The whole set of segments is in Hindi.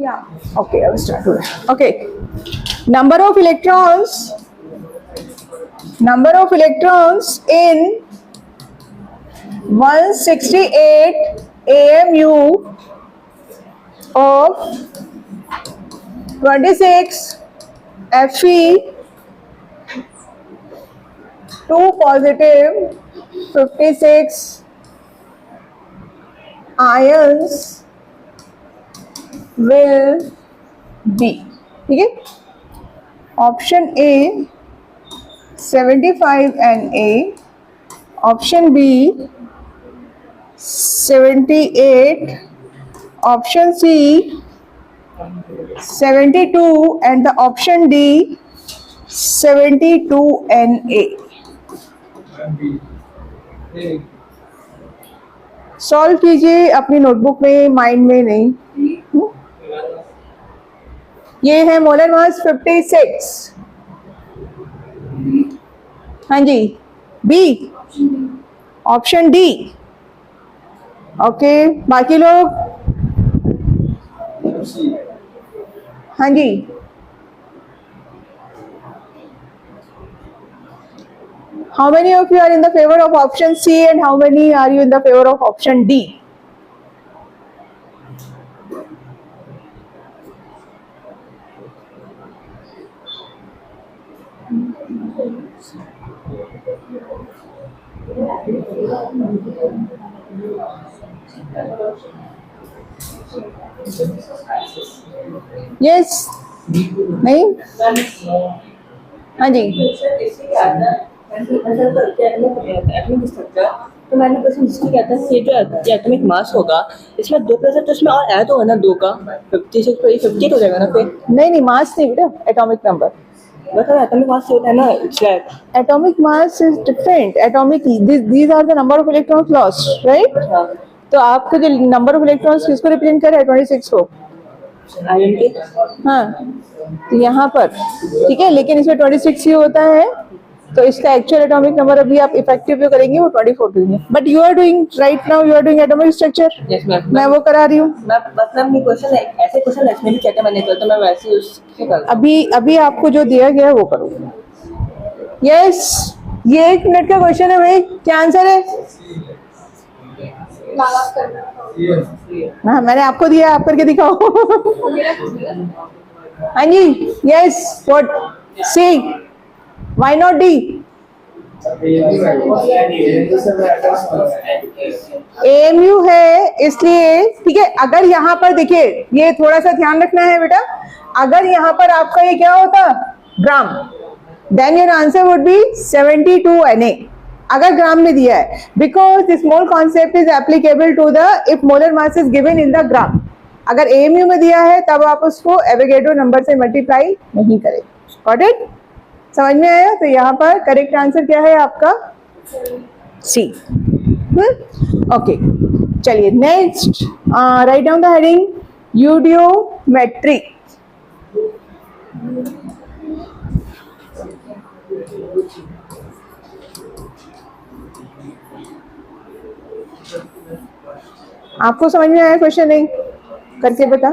Yeah. Okay, I will start with it. Okay. Number of electrons in 168 AMU of 26 Fe, 2 positive, 56 ions will be. ठीक है, option A 75 Na, option B 78, option C 72 and the option D 72 Na. सॉल्व कीजिए अपनी नोटबुक में, माइंड में नहीं। ये है मोलर मास 56। हाँ जी, बी, ऑप्शन डी। ओके, बाकी लोग? हाँ जी, how many of you are in the favor of option C and how many are you in the favor of option D? Yes? नहीं? हाँ जी, तो मैंने क्वेश्चन जिसको कहता है ये जो एटॉमिक मास होगा इसमें 2 प्लस है तो इसमें और ऐड होगा ना 2 का 56 तो ये 58 हो जाएगा ना फिर। नहीं, मास नहीं बेटा, एटॉमिक नंबर। मतलब एटॉमिक मास होता है ना, atomic mass is different. Atomic, these are the number of electrons lost, right? तो आपका जो नंबर ऑफ इलेक्ट्रॉन्स किसको रिप्रेजेंट कर रहा है? 26 को। आयन के। हाँ, तो यहाँ पर ठीक है, लेकिन इसमें 26 ही होता है, तो इसका एक्चुअल एटॉमिक नंबर अभी आप इफेक्टिव जो करेंगे वो 24 देंगे। But you are doing right now, you are doing atomic structure. मैं वो करा रही हूँ। मतलब क्वेश्चन ऐसे क्वेश्चन इसमें भी कहते मैंने कल, तो मैं वैसे उससे कर अभी आपको जो दिया गया है वो करो। यस, ये 1 मिनट का क्वेश्चन है भाई, क्या आंसर है? हाँ, मैंने आपको दिया, आप करके दिखाओ। हाँ जी, yes, what? C, why not D? AMU है इसलिए, ठीक है। अगर यहाँ पर देखिए, ये थोड़ा सा ध्यान रखना है बेटा, अगर यहाँ पर आपका ये क्या होता, gram, then your answer would be 72 Na, अगर ग्राम में दिया है, because this mole concept is applicable to the if molar mass is given in the gram. अगर एएमयू में दिया है तब आप उसको एवोगैड्रो नंबर से मल्टीप्लाई नहीं करें। Got it? समझ में आया? तो यहाँ पर करेक्ट आंसर क्या है आपका? सी। ओके, चलिए next, write down the heading eudiometry. आपको समझ में आया क्वेश्चन? नहीं करके बता।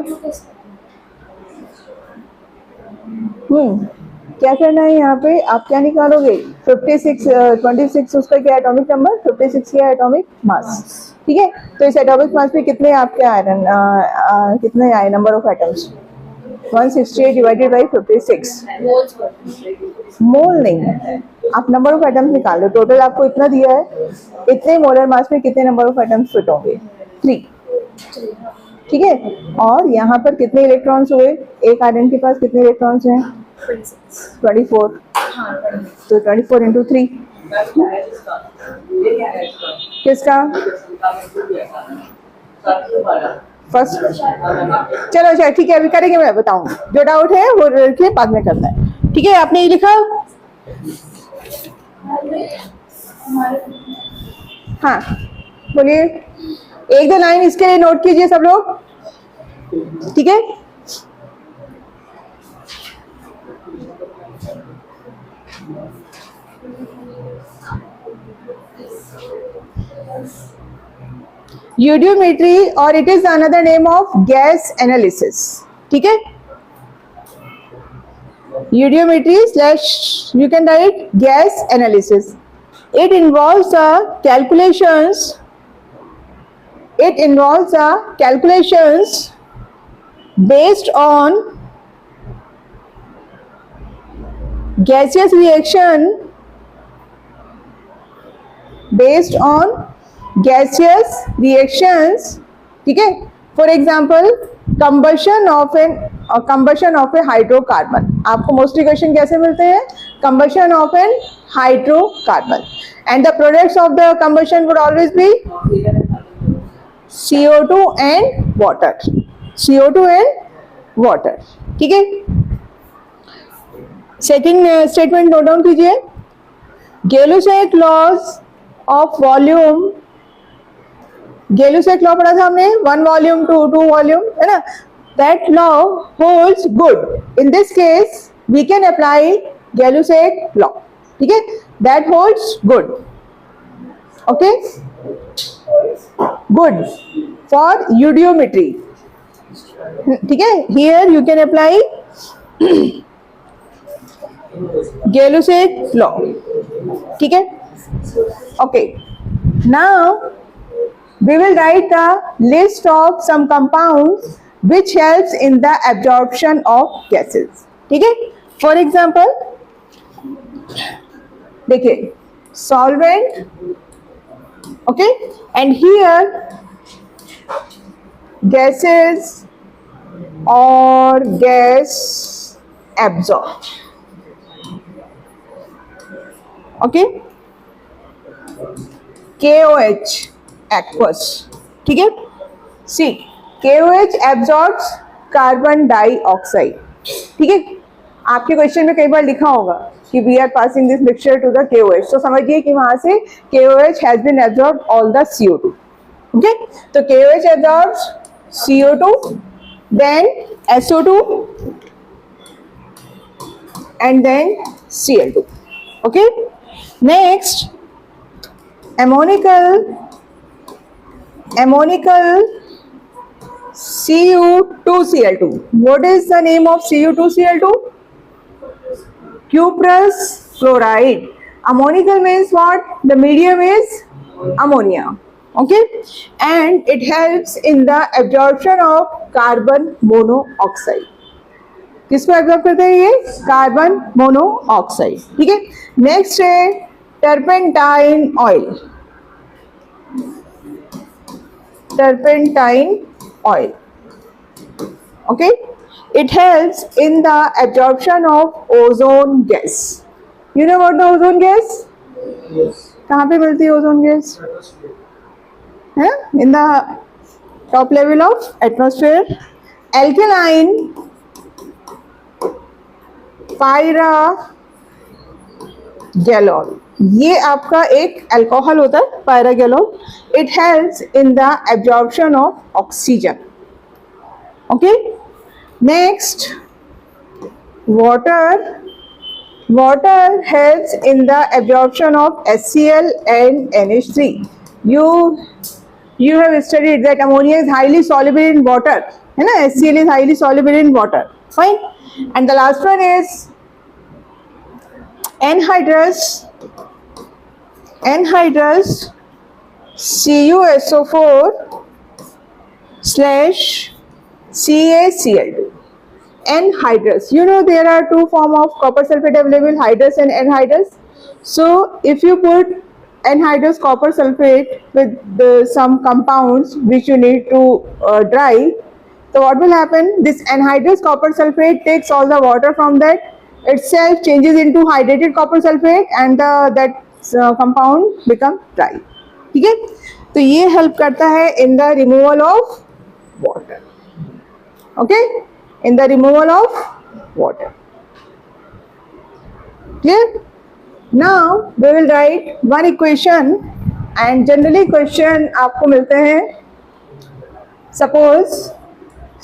क्या करना है यहाँ पे? आप क्या निकालोगे? 56, 26 उसका क्या एटॉमिक नंबर, 56 क्या एटॉमिक मास, ठीक है। तो इस एटॉमिक मास में कितने आपके आयरन, कितने आए number of atoms? 168 divided by 56। मोल नहीं, आप नंबर ऑफ एटम्स निकाल लो। टोटल आपको इतना दिया है, इतने मोलर मास में कितने नंबर ऑफ एटम्स फिट होंगे? 3, ठीक है। और यहाँ पर कितने इलेक्ट्रॉन्स हुए? एक आयरन के पास कितने इलेक्ट्रॉन्स हैं? 24। तो 24 इंटू 3 किसका? फर्स्ट। चलो अच्छा, ठीक है, अभी करेंगे, मैं बताऊंगी। जो डाउट है वो रखिए, बाद में करना है, ठीक है। आपने ये लिखा? हाँ, बोलिए। 1-2 लाइन इसके लिए नोट कीजिए सब लोग, ठीक है। यूडियोमेट्री, और it is another name of gas analysis. ठीक है, eudiometry slash you can write gas analysis. It involves the calculations based on gaseous reaction, based on gaseous reactions. ठीक है, for example combustion of a hydrocarbon. आपको मोस्टली क्वेश्चन कैसे मिलते हैं? Combustion of an hydrocarbon, and the products of the combustion would always be CO2 and water. CO2 and water. ठीक है, सेकंड स्टेटमेंट नोट डाउन कीजिए. Gay Lussac laws of volume. Gay Lussac law पढ़ा था हमने, 1 वॉल्यूम टू 2 वॉल्यूम, है ना. That law holds good. In this case we can apply Gay Lussac law. ठीक है, that holds good. Okay, good for eudiometry. ठीक है, here you can apply Gay Lussac law. ठीक है, okay. Now we will write the list of some compounds which helps in the absorption of gases. ठीक है, for example देखिए solvent, okay, and here gases or gas absorb. Okay, KOH aqueous. ठीक है, सी KOH absorbs कार्बन डाइऑक्साइड. ठीक है, आपके क्वेश्चन में कई बार लिखा होगा कि we are passing this mixture to the KOH, तो समझिए कि वहां से KOH has been absorbed all the CO2. Okay, तो KOH absorbs CO2, then SO2 and then Cl2. Okay, next ammonical Cu2Cl2. What is the name of Cu2Cl2? Cuprous chloride. Ammonical means what? The medium is ammonia. Okay, and it helps in the absorption of carbon monoxide. किसको एब्जॉर्ब करते हैं ये? Carbon monoxide. ठीक है, नेक्स्ट है turpentine oil. Turpentine oil. Okay, it helps in the absorption of ozone gas. You know what the ozone gas? Yes. कहाँ पे मिलती है ozone gas? है in the top level of atmosphere. Alkaline pyragalol. ये आपका एक अल्कोहल होता है pyrogallol. It helps in the absorption of oxygen. Okay, next water. Water helps in the absorption of HCl and NH3. you have studied that ammonia is highly soluble in water, है ना. HCl is highly soluble in water. Fine, and the last one is anhydrous CuSO4 / CaCl2. Anhydrous, you know there are two forms of copper sulfate available, hydrous and anhydrous. So if you put anhydrous copper sulfate with some compounds which you need to dry, so what will happen? This anhydrous copper sulfate takes all the water from that, itself changes into hydrated copper sulfate, and that compound become dry. ठीक है, तो ये हेल्प करता है in the removal of water. Okay, in the removal of water. Clear? Now we will write one equation, and generally question आपको मिलते हैं. Suppose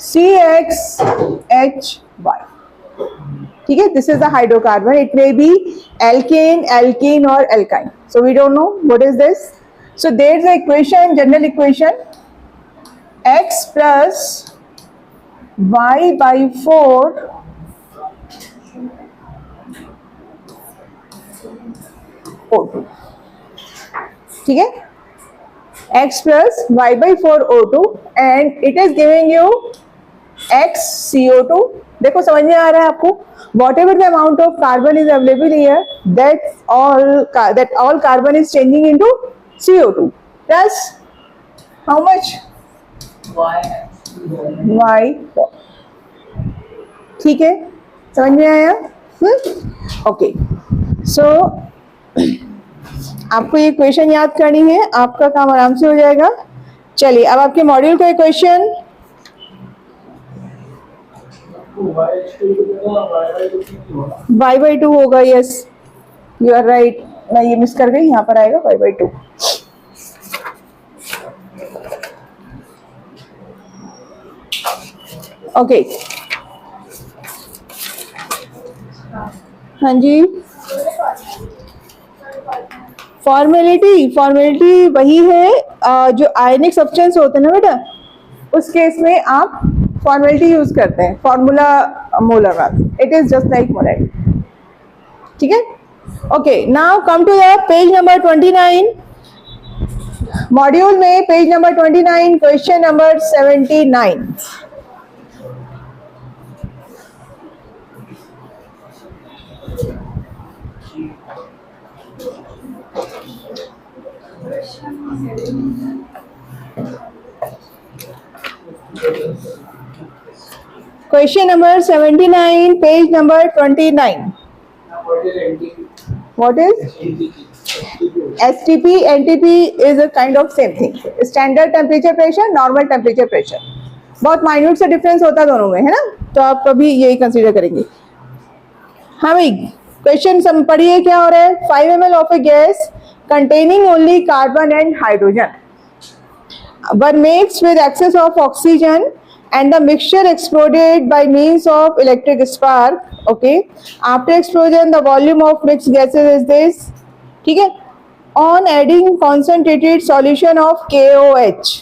CXHY. ठीक है, this is the hydrocarbon. It may be alkane, alkene और alkyne. So we don't know what is this. So there is a equation, general equation, X plus y/4 O2, ठीक है, x plus y/4 O2 and it is giving you x CO2. देखो समझ में आ रहा है आपको? Whatever the amount of carbon is available here, that all carbon is changing into CO2 plus how much? Y. ठीक है, समझ में आया? ओके, सो आपको ये क्वेश्चन याद करनी है, आपका काम आराम से हो जाएगा. चलिए अब आपके मॉड्यूल का क्वेश्चन. y/2 होगा. Yes, you are right. मैं ये मिस कर गई, यहाँ पर आएगा y/2. ओके, हाँ जी. फॉर्मेलिटी वही है जो आयनिक सब्सटेंस होते हैं ना बेटा, उस केस में आप फॉर्मेलिटी यूज करते हैं. Formula molar mass, it is just like molar. ठीक है. Okay, now come to the page number 29. Module में page number 29, question number 79. Question number 79, page number 29. What is STP? NTP is a kind of same thing. Standard temperature pressure, normal temperature pressure. बहुत माइन्यूट से डिफरेंस होता है दोनों में, है ना? तो आप कभी यही कंसीडर करेंगे. हाँ भाई, क्वेश्चन पढ़िए क्या हो रहा है. 5 ml of a gas containing only carbon and hydrogen were mixed with excess of oxygen and the mixture exploded by means of electric spark. Okay, after explosion the volume of mixed gases is this. ठीक है. On adding concentrated solution of KOH,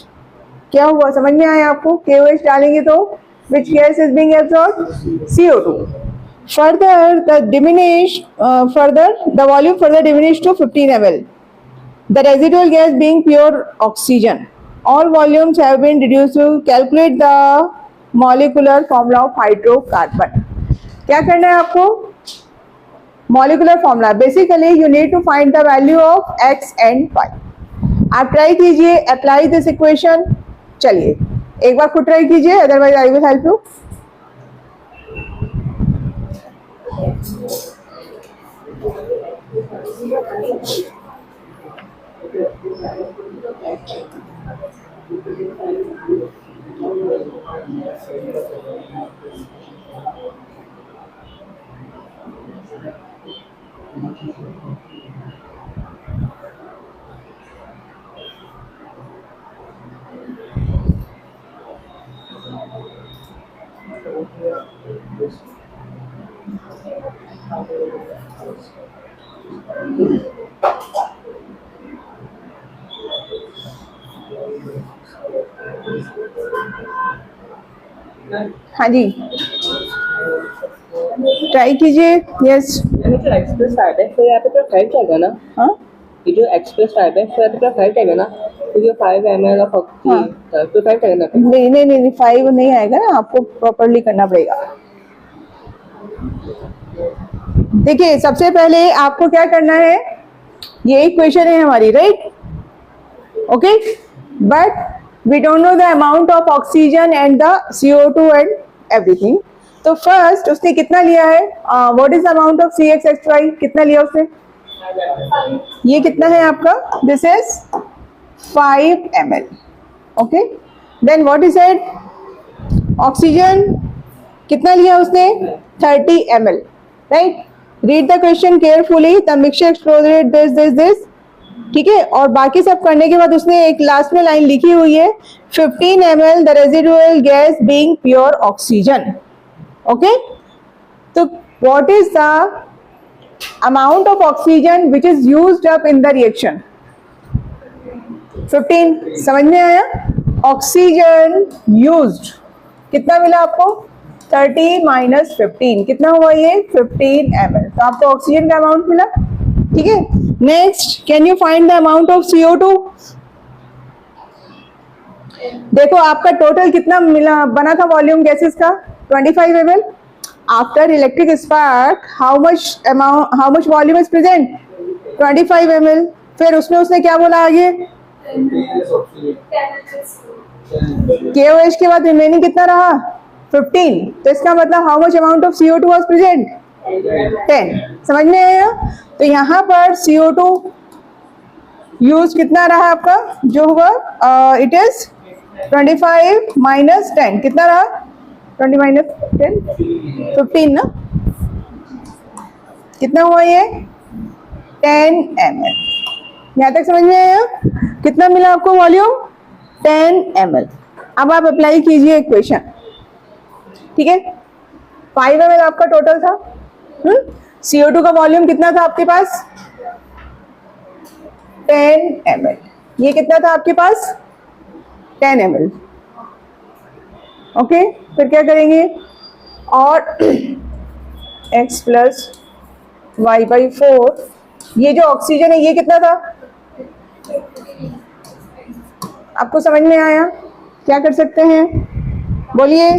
क्या हुआ समझ में आया आपको? KOH डालेंगे तो which gas is being absorbed? CO2. Further the volume further diminished to 15 ml. The residual gas being pure oxygen. All volumes have been reduced to calculate the molecular formula of hydrocarbon. क्या करना है आपको? Molecular formula. Basically, you need to find the value of x and y. आप ट्राई कीजिए, apply this equation. चलिए एक बार खुद ट्राई कीजिए, otherwise I will help you. हाँ जी, ट्राई कीजिए. यस, ये जो एक्सप्रेस टाइप है, फिर यहाँ पे पूरा 5 आएगा ना? हाँ, ये जो एक्सप्रेस टाइप है, फिर यहाँ पे पूरा 5 आएगा ना? तो ये 5 ml ऑफ ऑक्सीजन, तो 5 आएगा ना? नहीं 5 नहीं आएगा ना, आपको प्रॉपर्ली करना पड़ेगा. देखिए सबसे पहले आपको क्या करना है, ये इक्वेशन है हमारी, right? Okay, but we don't know the amount of oxygen and the CO2 and everything. तो फर्स्ट उसने कितना लिया है? what is the amount of CXHY? कितना लिया उसने? ये कितना है आपका? this is 5 ml. okay, then what is it? oxygen कितना लिया उसने? 30 ml. right? read the question carefully. the mixture exploded this. ठीक है. और बाकी सब करने के बाद उसने एक लास्ट में लाइन लिखी हुई है 15 ml the residual gas being pure oxygen. Okay, तो what is the amount of oxygen which is used up in the reaction? 15. समझ में आया? ऑक्सीजन यूज्ड कितना मिला आपको? 30 माइनस 15, कितना हुआ ये? 15 ml। तो आपको ऑक्सीजन का अमाउंट मिला। ठीक है, next can you find the amount of CO2? देखो आपका टोटल कितना मिला बना था वॉल्यूम गैसेस का? 25 ml। After electric spark how much volume is present? 25 ml। फिर उसमें उसने क्या बोला आगे? KOH के बाद रिमेनिंग कितना रहा? 15। तो इसका मतलब how much amount of CO2 was present? 10। समझ में आया? तो यहाँ पर CO2 यूज कितना रहा आपका जो हुआ? इट इज 25 माइनस 10, कितना रहा? 20 माइनस 10 15 ना, कितना हुआ ये? 10 ml। यहाँ तक समझ में आया? कितना मिला आपको वॉल्यूम? 10 ml। अब आप अप्लाई कीजिए इक्वेशन। ठीक है, 5 ml आपका टोटल था। CO2 का वॉल्यूम कितना था आपके पास? 10 ml। ये कितना था आपके पास? 10 ml। ओके, फिर क्या करेंगे? और x प्लस वाई बाई 4, ये जो ऑक्सीजन है ये कितना था? आपको समझ में आया? क्या कर सकते हैं बोलिए?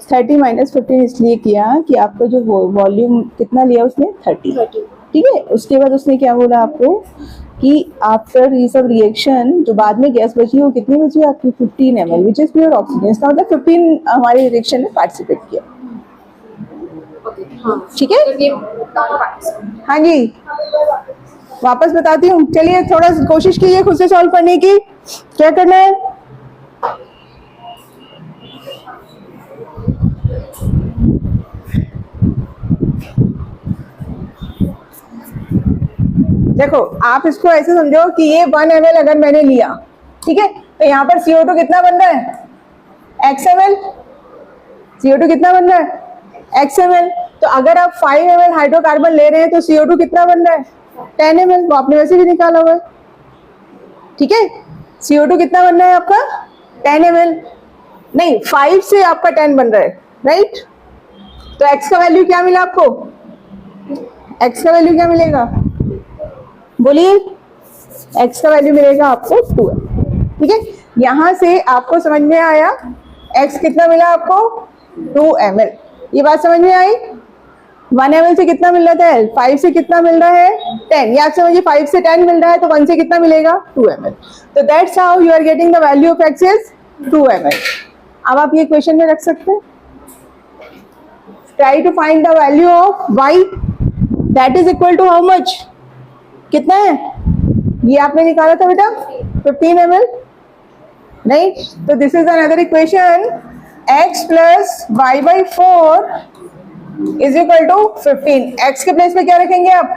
30 माइनस 15 इसलिए किया कि आपका जो वॉल्यूम कितना लिया उसने? 30। ठीक है, उसके बाद उसने क्या बोला आपको कि आफ्टर ये सब रिएक्शन जो बाद में गैस बची वो कितनी बची आपकी? 15 ml which is pure oxygen. इसका मतलब 15 हमारे रिएक्शन में पार्टिसिपेट किया। ठीक है, हाँ जी, वापस बताती हूँ। चलिए थोड़ा कोशिश कीजिए खुद से सॉल्व करने की। क्या करना है? देखो आप इसको ऐसे समझो कि ये 1 ml अगर मैंने लिया, ठीक है, तो यहाँ पर CO2 कितना बन रहा है? x ml। CO2 कितना बन रहा है? x ml। तो अगर आप 5 ml हाइड्रोकार्बन ले रहे हैं तो CO2 कितना बन रहा है? 10 ml। वो आपने वैसे भी निकाला हुआ है। ठीक है, CO2 कितना बन रहा है आपका? 10 ml। नहीं, 5 से आपका 10 बन रहा है, राइट? तो x का वैल्यू क्या मिला आपको? x का वैल्यू क्या मिलेगा बोलिए? x का वैल्यू मिलेगा आपको 2। ठीक है, यहां से आपको समझ में आया x कितना मिला आपको? 2 ml। ये बात समझ में आई? 1 ml से कितना मिल रहा था? 5 से कितना मिल रहा है? 10। याद समझिए, 5 से 10 मिल रहा है तो 1 से कितना मिलेगा? 2 ml। तो that's how you are getting the value of x is 2 ml। अब आप ये क्वेश्चन में रख सकते हैं। Try to find the value of y, that is equal to how much? कितना है ये आपने निकाला था बेटा? 15 ml, राइट? तो this is another equation, x plus y by 4 is equal to 15। x के प्लेस पे क्या रखेंगे आप?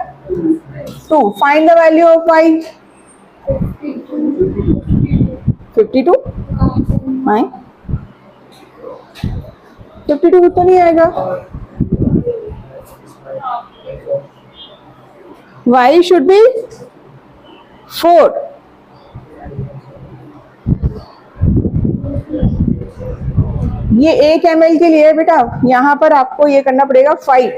2। Find the value of y। 52। 52 तो नहीं आएगा। y should be 4। ये 1 ml के लिए बेटा, यहां पर आपको ये करना पड़ेगा 5।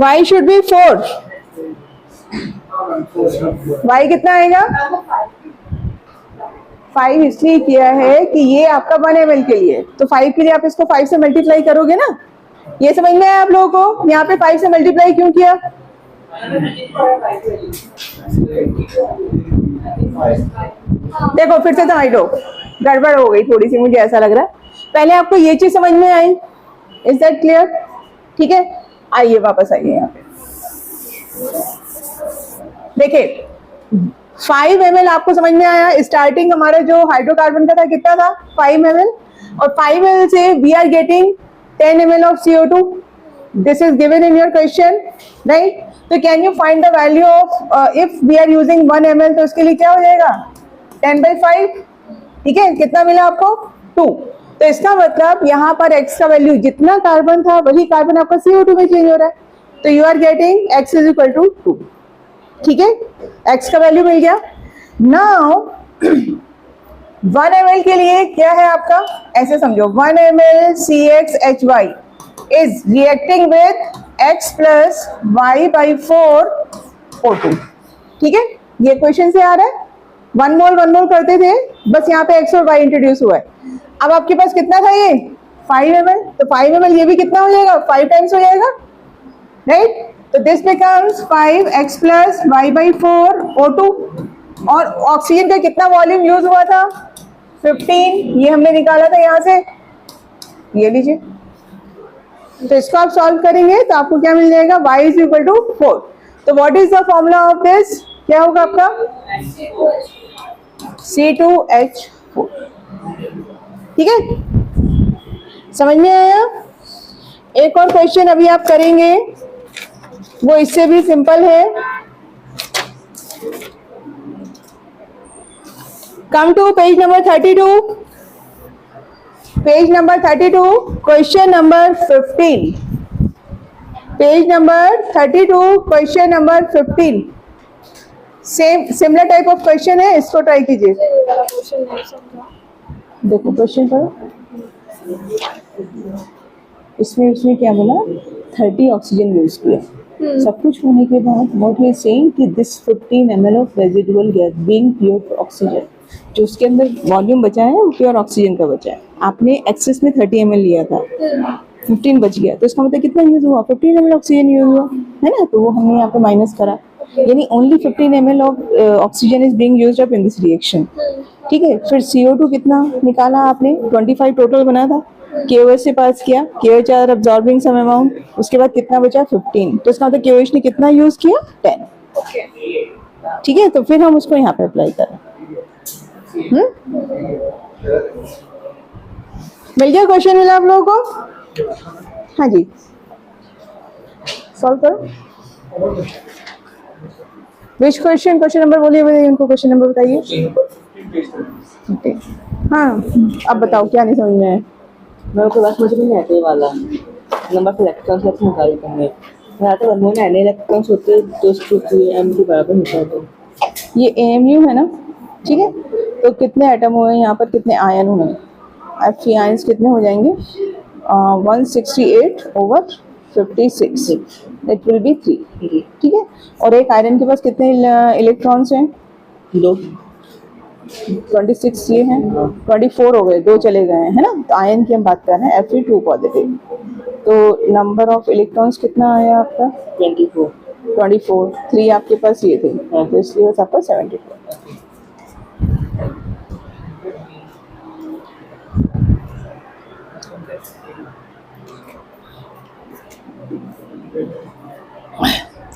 y should be 4। y कितना आएगा? 5 इसलिए किया है कि ये आपका 1 ml के लिए, तो 5 के लिए आप इसको 5 से मल्टीप्लाई करोगे ना। ये समझ में आया आप लोगों को? यहाँ पे 5 से मल्टीप्लाई क्यों किया? देखो फिर से समझो, गड़बड़ हो गई थोड़ी सी, मुझे ऐसा लग रहा है। पहले आपको ये चीज समझ में आई, इज दैट क्लियर? ठीक है, आइए वापस आइए यहाँ पे। देखिए 5 ml आपको समझ में आया। स्टार्टिंग हमारा जो हाइड्रोकार्बन का था कितना था? 5 ml। और 5 ml से we are getting 10 ml of CO2। This is given in your question, right? तो can you find the value of, if we are using 1 ml तो उसके लिए क्या हो जाएगा 10/5, ठीक है? कितना मिला आपको 2। तो इसका मतलब यहाँ पर x का वैल्यू जितना कार्बन था वही कार्बन आपका CO2 में चेंज हो रहा है, तो you are getting x is equal to 2, ठीक है? x का वैल्यू मिल गया। नाउ 1 ml के लिए क्या है आपका, ऐसे समझो 1 ml CXHY is reacting with x plus y/4 O2, ठीक है? ये क्वेश्चन से आ रहा है, 1 मोल करते थे, बस यहाँ पे x और y इंट्रोड्यूस हुआ है। अब आपके पास कितना था ये 5 ml, तो 5 ml ये भी कितना हो जाएगा 5 टाइम्स हो जाएगा, राइट? तो this becomes 5x plus y/4 O2, और ऑक्सीजन का कितना वॉल्यूम यूज हुआ था 15, ये हमने निकाला था यहाँ से, ये लीजिए। तो इसको आप सॉल्व करेंगे तो आपको क्या मिल जाएगा y इज इक्वल टू 4। तो what is the formula of this, क्या होगा आपका C2H4, ठीक है? समझ में आया? एक और क्वेश्चन अभी आप करेंगे, वो इससे भी सिंपल है। Come to page number 32, page number 32, question number 15, page number 32, question number 15। Same similar type of question है, इसको ट्राई कीजिए। देखो क्वेश्चन करो, इसमें उसने क्या बोला 30 ऑक्सीजन यूज किया, सब कुछ होने के बाद व्हाट ही इज सेइंग कि this 15 ml of residual gas being pure oxygen, जो उसके अंदर वॉल्यूम बचा है वो प्योर ऑक्सीजन का बचा है। आपने एक्सेस में 30 ml लिया था, 15 बच गया, तो इसका मतलब कितना यूज हुआ 15 ml ऑक्सीजन यूज हुआ है ना, तो वो हमने यहाँ पे माइनस करा, यानी only 15 ml of oxygen is being used up in this reaction, ठीक है? फिर CO2 कितना निकाला आपने 25 टोटल बना था, KOH से पास किया, KOH are absorbing some amount, उसके बाद कितना बचा 15, तो इसका मतलब KOH ने कितना यूज किया 10, ठीक है? तो फिर हम उसको यहाँ पे अप्लाई करें। मिल गया क्वेश्चन, मिला आप लोगों को? हाँ जी, सॉल्व करो। विच क्वेश्चन, क्वेश्चन नंबर बोलिए, उनको क्वेश्चन नंबर बताइए। ओके, हाँ अब बताओ क्या नहीं समझ में आया? मेरे को बस मुझे नहीं आता ये वाला नंबर पे इलेक्ट्रॉन्स कैसे निकाले करने, मैं आता वर्मों में एन इलेक्ट्रॉन्स होते तो एम के बराबर होता है, तो ये AMU है ना, ठीक है? तो कितने एटम हुए हैं यहाँ पर, कितने आयन हुए? Fe आयंस कितने हो जाएंगे 168/56, दैट विल बी 3, ठीक है? और एक आयरन के पास कितने इलेक्ट्रॉन्स हैं 2, 26 ये हैं, 24 हो गए, 2 चले गए हैं, है ना? तो आयन की हम बात कर रहे हैं Fe2 पॉजिटिव, तो नंबर ऑफ इलेक्ट्रॉन्स कितना आया आपका 24, 3 आपके पास ये थे, तो इसलिए बस आपका 74।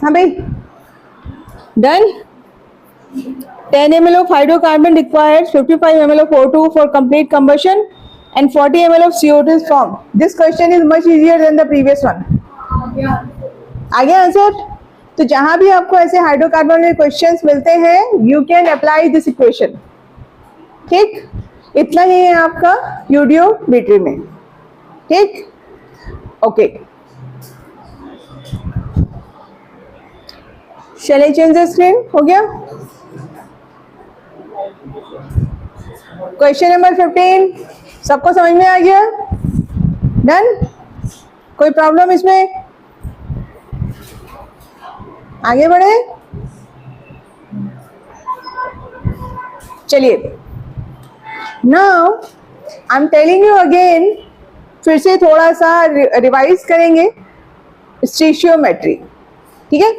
हाँ भाई, done. 10 ml of hydrocarbon requires 55 ml of O2 for complete combustion and 40 ml of CO2 is formed. This question is much easier than the previous one. आ गया आंसर? तो जहां भी आपको ऐसे हाइड्रोकार्बन के क्वेश्चंस मिलते हैं, you can apply this equation, ठीक? इतना ही है आपका यूडियोमेट्री में, ठीक? Okay, shall I change the screen? हो गया? क्वेश्चन नंबर 15 सबको समझ में आ गया? डन? कोई प्रॉब्लम इसमें? आगे बढ़े, चलिए। Now I am telling you again, फिर से थोड़ा सा रिवाइज करेंगे स्टीशियोमेट्री, ठीक है?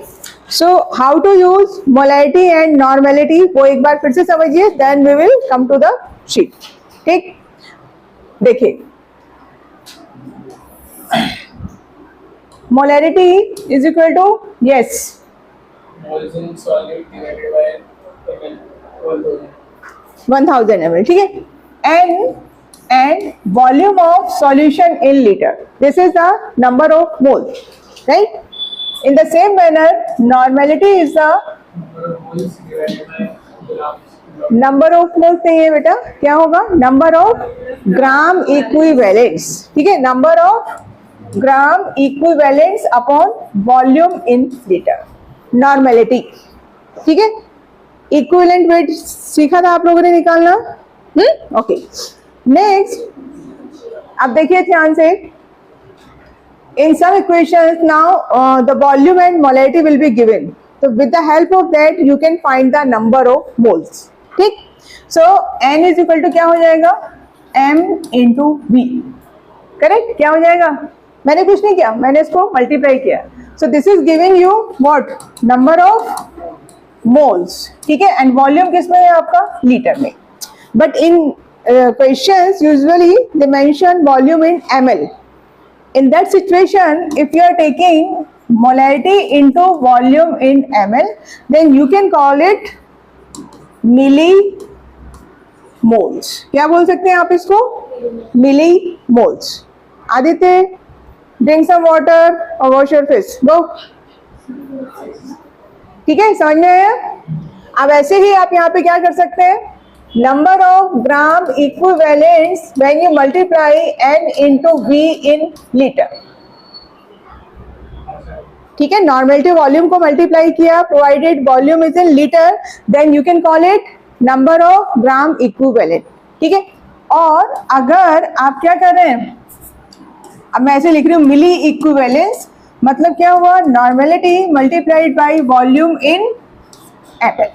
So how to use molarity and normality, वो एक बार फिर से समझिए, then we will come to the sheet, ठीक? देखिए, molarity is equal to, yes, moles in solid divided by ml, 1000 ml, ठीक है? and volume of solution in liter. This is the number of moles, right? In the same manner, normality is the number of moles divided by grams. number of moles नहीं है बेटा, क्या होगा? नंबर ऑफ ग्राम इक्विवेलेंट्स, ठीक है, number of gram equivalents upon volume in litre, normality, ठीक है। इक्विवेलेंट वेट सीखा था आप लोगों ने निकालना, ओके। नेक्स्ट, अब देखिए ध्यान से, in some equations now the volume and molarity will be given, so with the help of that you can find the number of moles, ठीक। so n is equal to क्या हो जाएगा? m into v, correct? क्या हो जाएगा? मैंने कुछ नहीं किया, मैंने इसको मल्टीप्लाई किया, so this is giving you what? number of moles, ठीक है। एंड वॉल्यूम किस में है आपका? लीटर में। But in questions usually they mention volume in ml. In that situation, if you are taking molarity into volume in ml, then you can call it millimoles. क्या बोल सकते हैं आप इसको? millimoles. Aditya, drink some water or wash your face. Go. ठीक है, समझ में आया? अब ऐसे ही आप यहाँ पे क्या कर सकते हैं? Number of gram equivalents when you multiply n into v in liter, ठीक है। नॉर्मेलिटी वॉल्यूम को मल्टीप्लाई किया, provided volume is in litre, then you can call it number of gram equivalent, ठीक है। और अगर आप क्या कर रहे हैं, अब मैं ऐसे लिख रही हूँ मिली इक्विवेलेंस, मतलब क्या हुआ? Normality multiplied by volume in ML,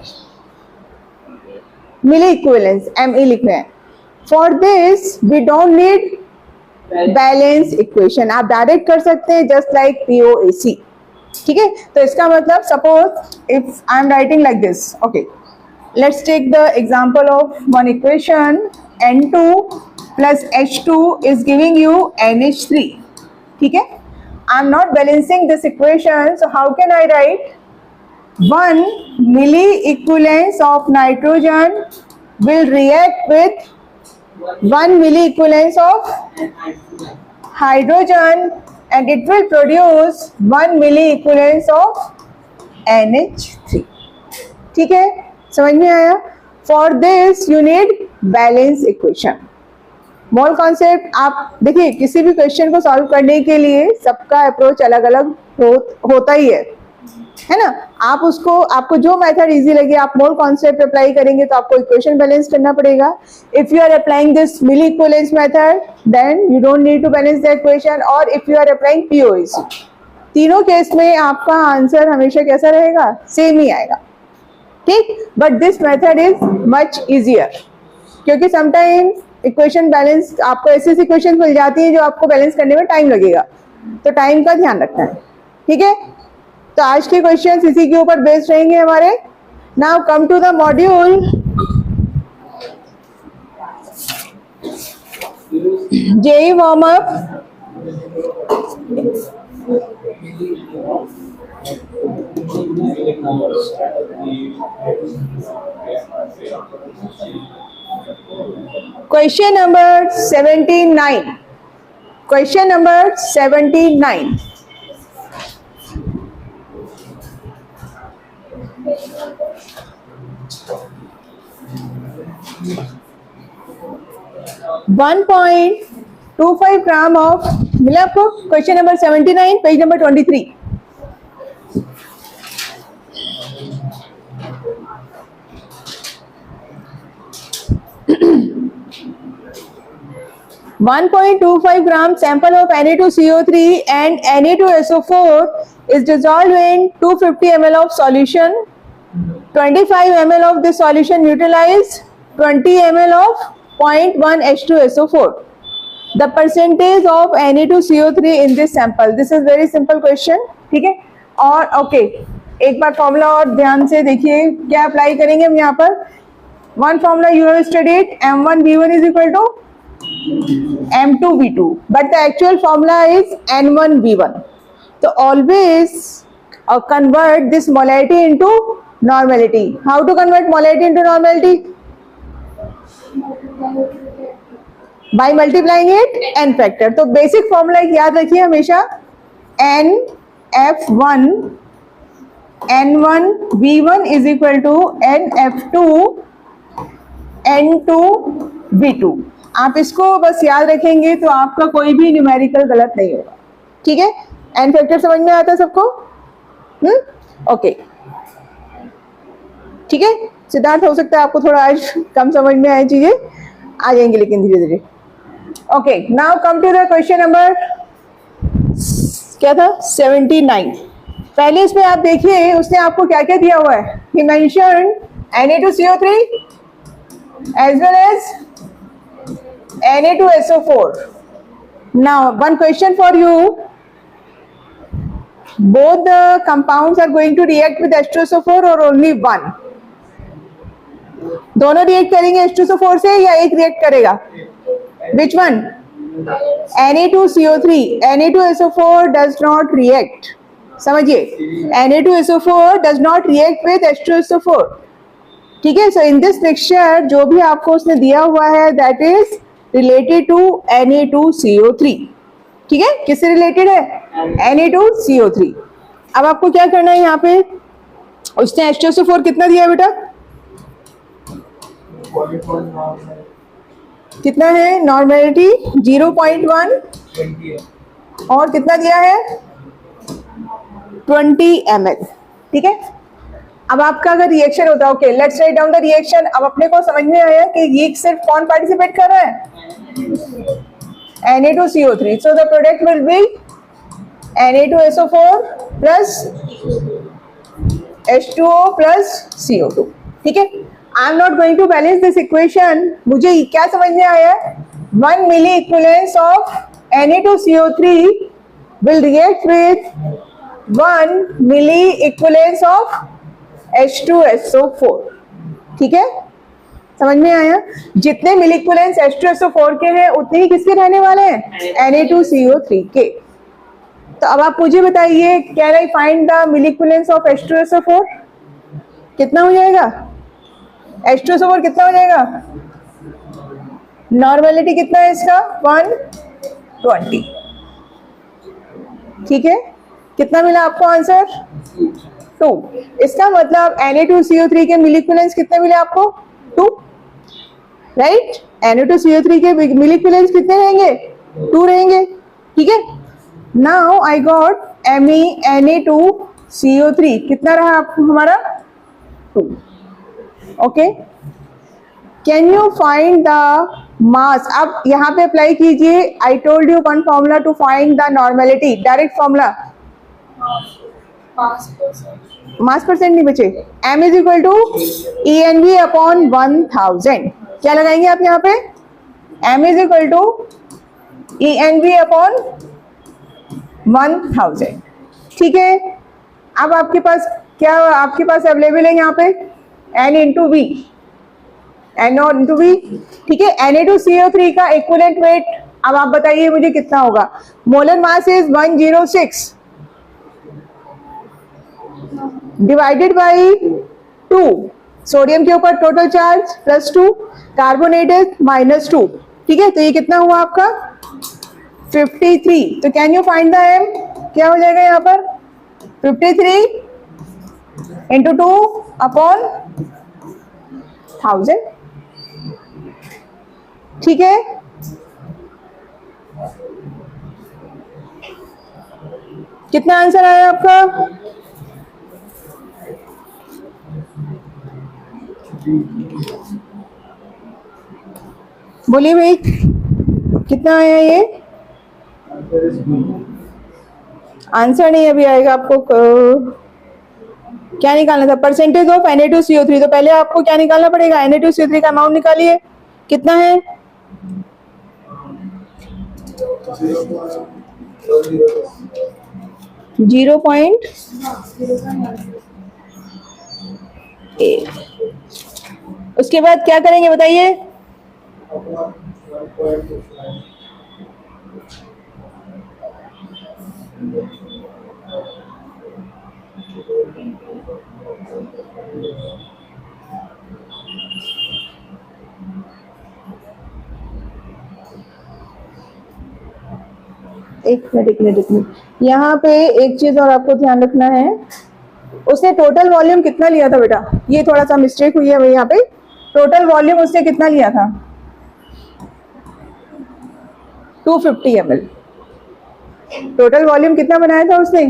milli equivalence ME लिखना है। For this we don't need balance equation, आप डायरेक्ट कर सकते हैं जस्ट लाइक POAC, ठीक है। तो इसका मतलब suppose if I am writing like this, okay, let's take the example of one equation, N2 plus H2 is giving you NH3, ठीक है। I am not balancing this equation, so how can I write? 1 milli equivalence of nitrogen will react with 1 milli equivalence of hydrogen and it will produce 1 milli equivalence of NH3, ठीक है, समझ में आया? For this you need balance equation. Mole concept आप देखिए, किसी भी क्वेश्चन को सॉल्व करने के लिए सबका अप्रोच अलग अलग होता ही है ना। आप उसको, आपको जो मेथड इजी लगे, आप मोल कॉन्सेप्ट अप्लाई करेंगे तो आपको इक्वेशन बैलेंस करना पड़ेगा। If you are applying this milli equivalence method, then you don't need to balance the equation, और if you are applying POAC, तीनों केस में आपका आंसर हमेशा कैसा रहेगा? सेम ही आएगा, ठीक। But this method is much easier, क्योंकि समटाइम इक्वेशन बैलेंस, आपको ऐसी इक्वेशन मिल जाती है जो आपको बैलेंस करने में टाइम लगेगा, तो टाइम का ध्यान रखना है, ठीक है। तो आज के क्वेश्चंस इसी के ऊपर बेस्ड रहेंगे हमारे। Now come to the module JEE warm up. Question number 79, question number 79, one 1.25 gram of, मिला आपको? Question number 79, page number 23। 1.25 gram sample of Na2CO3 and Na2SO4 is dissolved in 250 ml of solution. 25 ml of this solution neutralized, 20 ml of 0.1 H2SO4. The percentage of Na2CO3 in this sample. This is very simple question. ठीक है? और ओके, एक बार फॉर्मूला और ध्यान से देखिए, क्या अप्लाई करेंगे हम यहाँ पर? One formula you have studied, M1V1 is equal to M2V2, but the actual formula is N1V1. So always convert this molarity into normality. How to convert molarity into normality? By multiplying it n factor. तो बेसिक फॉर्मूला याद रखिए हमेशा, NF1 N1 V1 is equal to NF2 N2 V2। आप इसको बस याद रखेंगे तो आपका कोई भी न्यूमेरिकल गलत नहीं होगा। ठीक है, n फैक्टर समझ में आता है सबको? ओके, ठीक है। सिद्धार्थ, हो सकता है आपको थोड़ा आज कम समझ में आए, चीजें आ जाएंगी लेकिन धीरे धीरे। Okay, now come to the question number, क्या था, 79। पहले इसमें आप देखिए उसने आपको क्या क्या दिया हुआ है। ही mentioned Na2CO3 as well as Na2SO4। now one question for you, both the compounds are going to react with H2SO4 or only one? दोनों रिएक्ट करेंगे H2SO4 से या एक रिएक्ट करेगा? Which one? Na2CO3, Na2SO4 does not react। समझिए, Na2SO4 does not react with H2SO4। ठीक है, सो इन दिस मिक्सचर जो भी आपको उसने दिया हुआ है that is related to Na2CO3। ठीक है, किससे रिलेटेड है? Na2CO3। अब आपको क्या करना है, यहाँ पे उसने H2SO4 कितना दिया है बेटा? कितना है? नॉर्मेलिटी 0.1 और कितना दिया है? 20 ml। ठीक है, अब आपका अगर रिएक्शन होता है, okay let's write down the reaction. अब अपने को समझ में आया कि ये सिर्फ कौन पार्टिसिपेट कर रहा है? Na2CO3। So the product will be Na2SO4 plus H2O plus CO2। ठीक है, I am not going to balance this equation. मुझे क्या समझ में आया? 1 milli equivalence of Na2CO3 will react with 1 milli equivalence of H2SO4। ठीक है, समझ में आया? जितने मिली इक्विवेलेंस H2SO4 के हैं उतने ही किसके रहने वाले हैं? Na2CO3 के। तो अब आप मुझे बताइए, can I find the milli equivalence of H2SO4? कितना हो जाएगा? H2SO4 कितना हो जाएगा? नॉर्मेलिटी कितना है इसका? 120। ठीक है, कितना मिला आपको आंसर? 2। इसका मतलब Na2CO3 के मिली इक्विवेलेंस कितने मिले आपको? 2, राइट? Na2CO3 के मिली इक्विवेलेंस कितने रहेंगे? 2 रहेंगे। ठीक है, नाउ आई गॉट Na2CO3 कितना रहा आपको हमारा? 2। Okay, can you find the mass? अब यहाँ पे अप्लाई कीजिए। I told you one formula to find the normality, direct formula. Mass percent नहीं बचे। m is equal to EnV upon 1000। क्या लगाएंगे आप यहाँ पे? m is equal to EnV upon 1000। ठीक है, अब आपके पास क्या आपके पास अवेलेबल है यहाँ पे? N इंटू V, N और इंटू V। ठीक है, Na2CO3 का इक्विवेलेंट वेट अब आप बताइए मुझे कितना होगा? Molar mass is 106 divided by 2। Sodium के ऊपर टोटल चार्ज +2, कार्बोनेट इज -2। ठीक है, तो ये कितना हुआ आपका? 53। तो can you find the m? क्या हो जाएगा यहाँ पर? 53 इंटू 2 अपॉन 1000। ठीक है, कितना आंसर आया आपका? बोलिए भाई, कितना आया ये? आंसर नहीं अभी आएगा आपको। क्या निकालना था? Percentage of Na2CO3। तो पहले आपको क्या निकालना पड़ेगा? Na2CO3 का अमाउंट निकालिए, कितना है? 0.8। उसके बाद क्या करेंगे बताइए? एक मिनट, यहाँ पे एक चीज और आपको ध्यान रखना है, उसने टोटल वॉल्यूम कितना लिया था बेटा, ये थोड़ा सा मिस्टेक हुई है यहाँ पे, टोटल वॉल्यूम उसने कितना लिया था 250 ml, टोटल वॉल्यूम कितना बनाया था उसने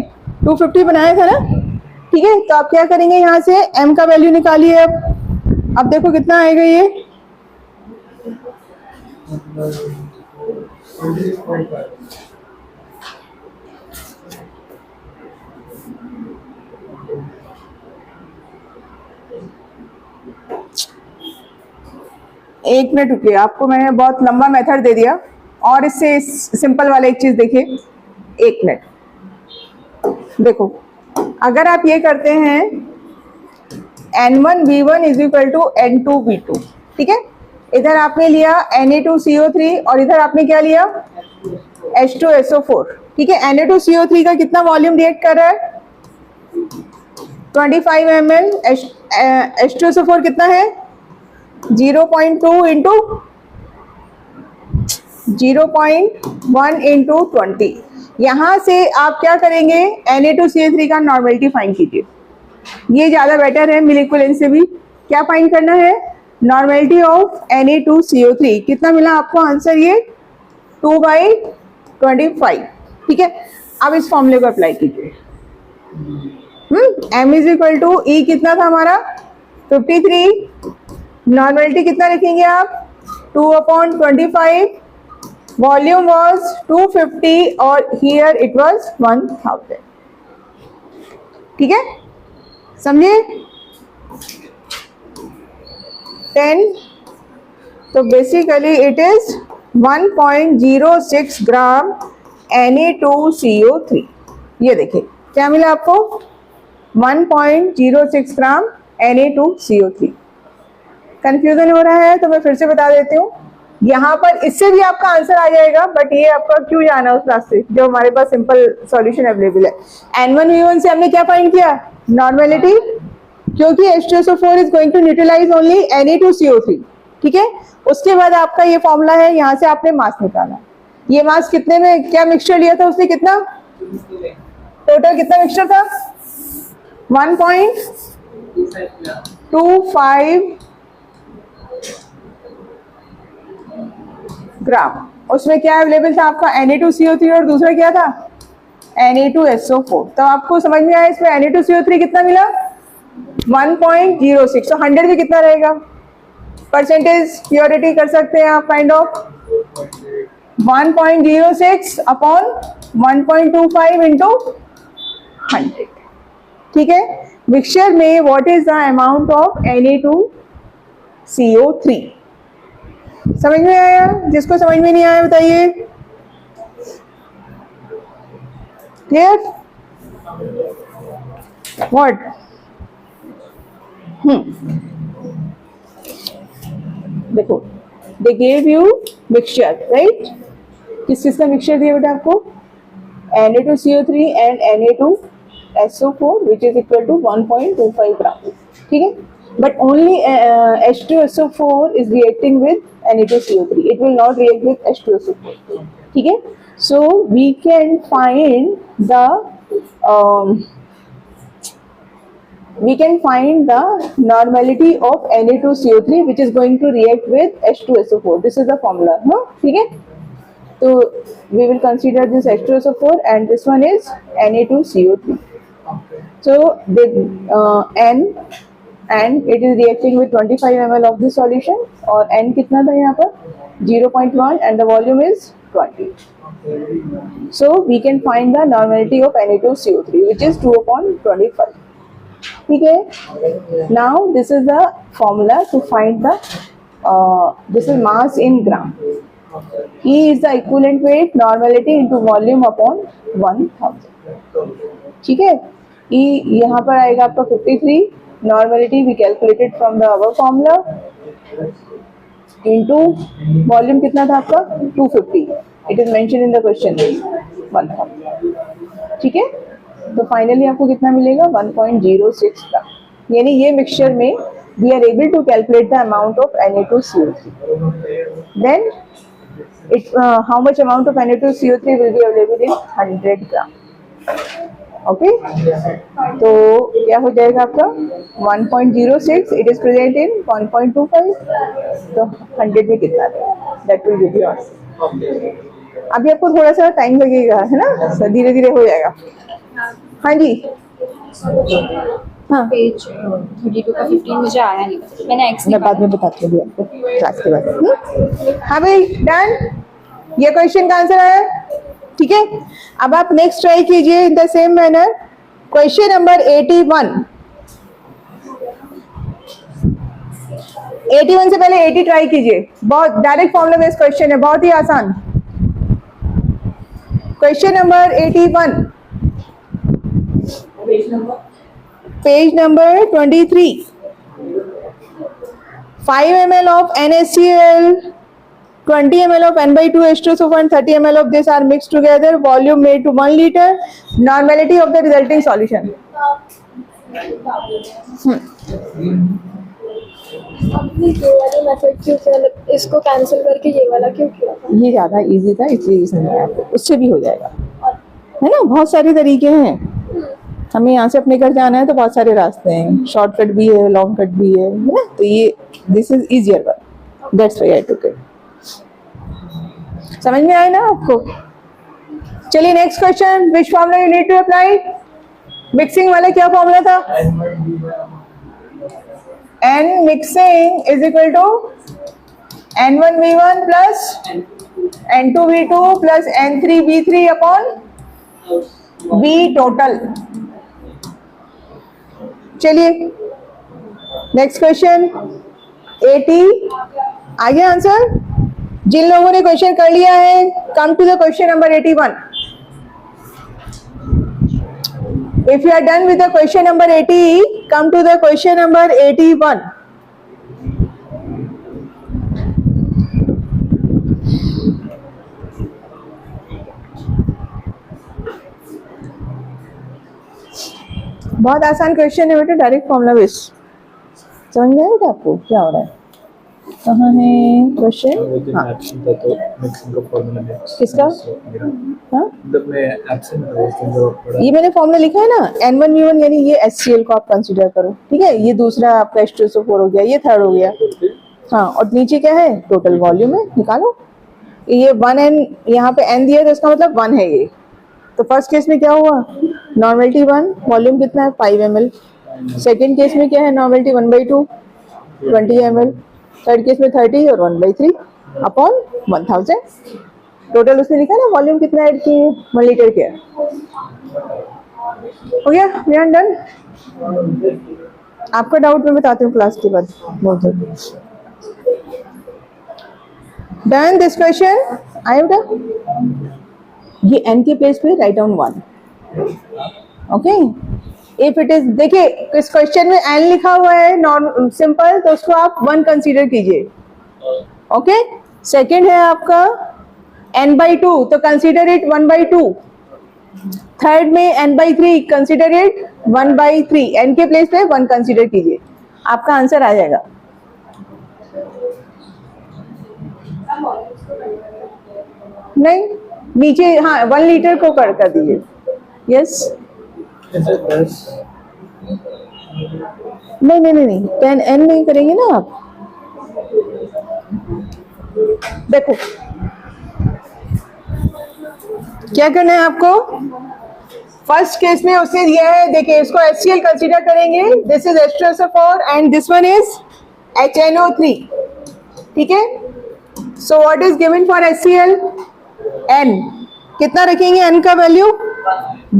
250 बनाया था ना, ठीक है। तो आप क्या करेंगे, यहाँ से m का वैल्यू निकालिए। अब देखो कितना आएगा ये, एक मिनट रुकिए, आपको मैंने बहुत लंबा मेथड दे दिया, और इससे सिंपल वाला एक चीज देखिए, एक मिनट देखो, अगर आप ये करते हैं N1V1 is equal to N2V2, ठीक है, इधर आपने लिया Na2CO3 और इधर आपने क्या लिया H2SO4, ठीक है। Na2CO3 का कितना वॉल्यूम रिएक्ट कर रहा है 25 ml, H2SO4 कितना है 0.2 इंटू 0.1 इंटू 20। यहाँ से आप क्या करेंगे, Na2CO3 का नॉर्मेलिटी फाइंड कीजिए, ये ज्यादा बेटर है मिलिकुलेंस से भी। क्या फाइंड करना है, नॉर्मेलिटी ऑफ Na2CO3 कितना मिला आपको आंसर, ये 2/25, ठीक है। अब इस फॉर्मूले को अप्लाई कीजिए, m इज इक्वल टू ई कितना था हमारा 53, नॉर्मेलिटी कितना लिखेंगे आप 2/25, वॉल्यूम वाज 250 और हियर इट वाज 1000, ठीक है, समझे 10, तो basically it is 1.06 gram Na2CO3। ये देखिए क्या मिला आपको 1.06 ग्राम Na2CO3। कंफ्यूजन हो रहा है तो मैं फिर से बता देती हूँ, यहाँ पर इससे भी आपका आंसर आ जाएगा, बट ये आपका क्यों जाना उस रास्ते जो हमारे पास सिंपल सॉल्यूशन अवेलेबल है। N1V1 से हमने क्या फाइंड किया, नॉर्मेलिटी, क्योंकि H2SO4 is going to neutralise only Na2CO3, ठीक है। उसके बाद आपका ये फॉर्मूला है, यहाँ से आपने मास निकाला, ये मास कितने में क्या मिक्सचर लिया था उसने, कितना टोटल कितना मिक्सचर था 1.25 ग्राम, उसमें क्या अवेलेबल था आपका Na2CO3 और दूसरा क्या था Na2SO4। तो आपको समझ में आया इसमें Na2CO3 कितना मिला 1.06, तो 100 भी कितना रहेगा, परसेंटेज प्योरिटी कर सकते हैं आप काइंड ऑफ 1.06 अपॉन 1.25 इंटू 100, ठीक है। मिक्सचर में what is the amount of Na2CO3, समझ में आया, जिसको समझ में नहीं आया बताइए, क्लियर व्हाट, देखो they gave you mixture, right, किस चीज का मिक्सचर दिया बेटा आपको Na2CO3 and Na2SO4 which is equal to 1.25 gram, ठीक है। But only H2SO4 is reacting with Na2CO3, it will not react with H2SO4, ठीक है। So we can find the normality of Na2CO3 which is going to react with H2SO4. This is the formula, no? ठीक है, तो we will consider this H2SO4 and this one is Na2CO3. So the N, and it is reacting with 25 ml of this solution, और N कितना था यहाँ पर 0.1 and the volume is 20. So we can find the normality of Na2CO3 which is 2/25. ठीक है, now this is the formula to find the this is mass in gram. E is the equivalent weight, normality into volume upon 1000, ठीक है। E यहाँ पर आएगा आपका 53, normality we calculated from the above formula into volume कितना था आपका 250, it is mentioned in the question 1000, ठीक है। तो फाइनली आपको कितना मिलेगा 1.06 ग्राम, यानी ये मिक्सचर में we are able to calculate the amount of Na2CO3। Then it how much amount of Na2CO3 will be available in 100 gram. Okay तो क्या हो जाएगा आपका 1.06, इट इज प्रेजेंट इन 1.25, तो 100 में कितना रहेगा, that will give you answer. अभी आपको थोड़ा सा टाइम लगेगा, है ना, धीरे धीरे हो जाएगा. हाँ जी, हाँ पेज 32 का 15 मुझे आया नहीं, मैंने एक्स मैं बाद में बताती हूँ आपको क्लास के बाद. हाँ भाई डन, ये क्वेश्चन का आंसर आया, ठीक है. अब आप नेक्स्ट ट्राई कीजिए in the same manner. Question number 81. 81 से पहले 80 ट्राई कीजिए. बहुत डायरेक्ट फॉर्मूला बेस्ड क्वेश्चन है, बहुत ही आसान. Question number 81, page number 23. 5 ml of NaCl, 20 ml of N/2 H2SO4 and 30 ml of this are mixed together. Volume made to 1 liter. Normality of the resulting solution. आपने ये वाला मेथड क्यों किया, मतलब इसको कैंसिल करके ये वाला क्यों किया? ये ज्यादा इजी था इसलिए समझाया आपको, उससे भी हो जाएगा, है ना. बहुत सारे तरीके हैं, हमें यहाँ से अपने घर जाना है तो बहुत सारे रास्ते हैं, शॉर्टकट भी है, लॉन्ग कट भी है ना. तो ये this is easier one, that's why I took it. समझ में आया ना आपको. चलिए next question. Which formula you need to apply. Mixing वाला क्या फॉर्मूला था. N mixing is equal to N1V1 plus N2V2 plus N3V3 upon V total. चलिए नेक्स्ट क्वेश्चन 80. आगे आंसर. जिन लोगों ने क्वेश्चन कर लिया है, come to the question number 81. If you are done with the question number 80, come to the question number 81. बहुत आसान क्वेश्चन है बेटा, डायरेक्ट फॉर्मूला बेस. समझ में आएगा आपको क्या हो रहा है. कहाँ है क्वेश्चन. हाँ तो मिक्सिंग का फॉर्मूला है किसका. हाँ मतलब मैं एब्सेंट है, ये मैंने फॉर्मूला लिखा है ना, N1V1 यानी ये HCl को आप कंसीडर करो, ठीक है. ये दूसरा आपका H2SO4 हो गया, ये थर्ड हो गया. हाँ और नीचे क्या है, टोटल वॉल्यूम है, निकालो. ये 1N यहाँ पे N दिया है तो इसका मतलब 1 है ये. तो फर्स्ट केस में क्या हुआ, नॉर्मेलिटी 1, वॉल्यूम कितना है 5 ml. सेकेंड केस में क्या है, नॉर्मेलिटी 1/2 20 ml. थर्ड केस में 30 और 1/3 अपॉन 1000. टोटल उसने लिखा ना वॉल्यूम कितना ऐड किए, 1 लीटर के. हो गया, वी आर डन. आपका डाउट मैं बताती हूँ क्लास के बाद. Done this question. आई बेटा ये n के प्लेस पे write down 1. Okay if it is, देखिए इस क्वेश्चन में n लिखा हुआ है नॉन सिंपल, तो उसको आप 1 कंसीडर कीजिए. ओके सेकंड है आपका n/2, तो कंसीडर इट 1/2. थर्ड में n/3, कंसीडर इट 1/3. n के प्लेस पे 1 कंसीडर कीजिए, आपका आंसर आ जाएगा. नहीं नीचे, हाँ 1 लीटर को कर दीजिए. यस नहीं नहीं नहीं 10 n नहीं करेंगे ना आप. देखो क्या करना है आपको. फर्स्ट केस में उसने दिया है, देखिए इसको HCl कंसीडर करेंगे. This is H2SO4 and this one is HNO3, ठीक है. So what is given for HCl, n कितना रखेंगे, n का वैल्यू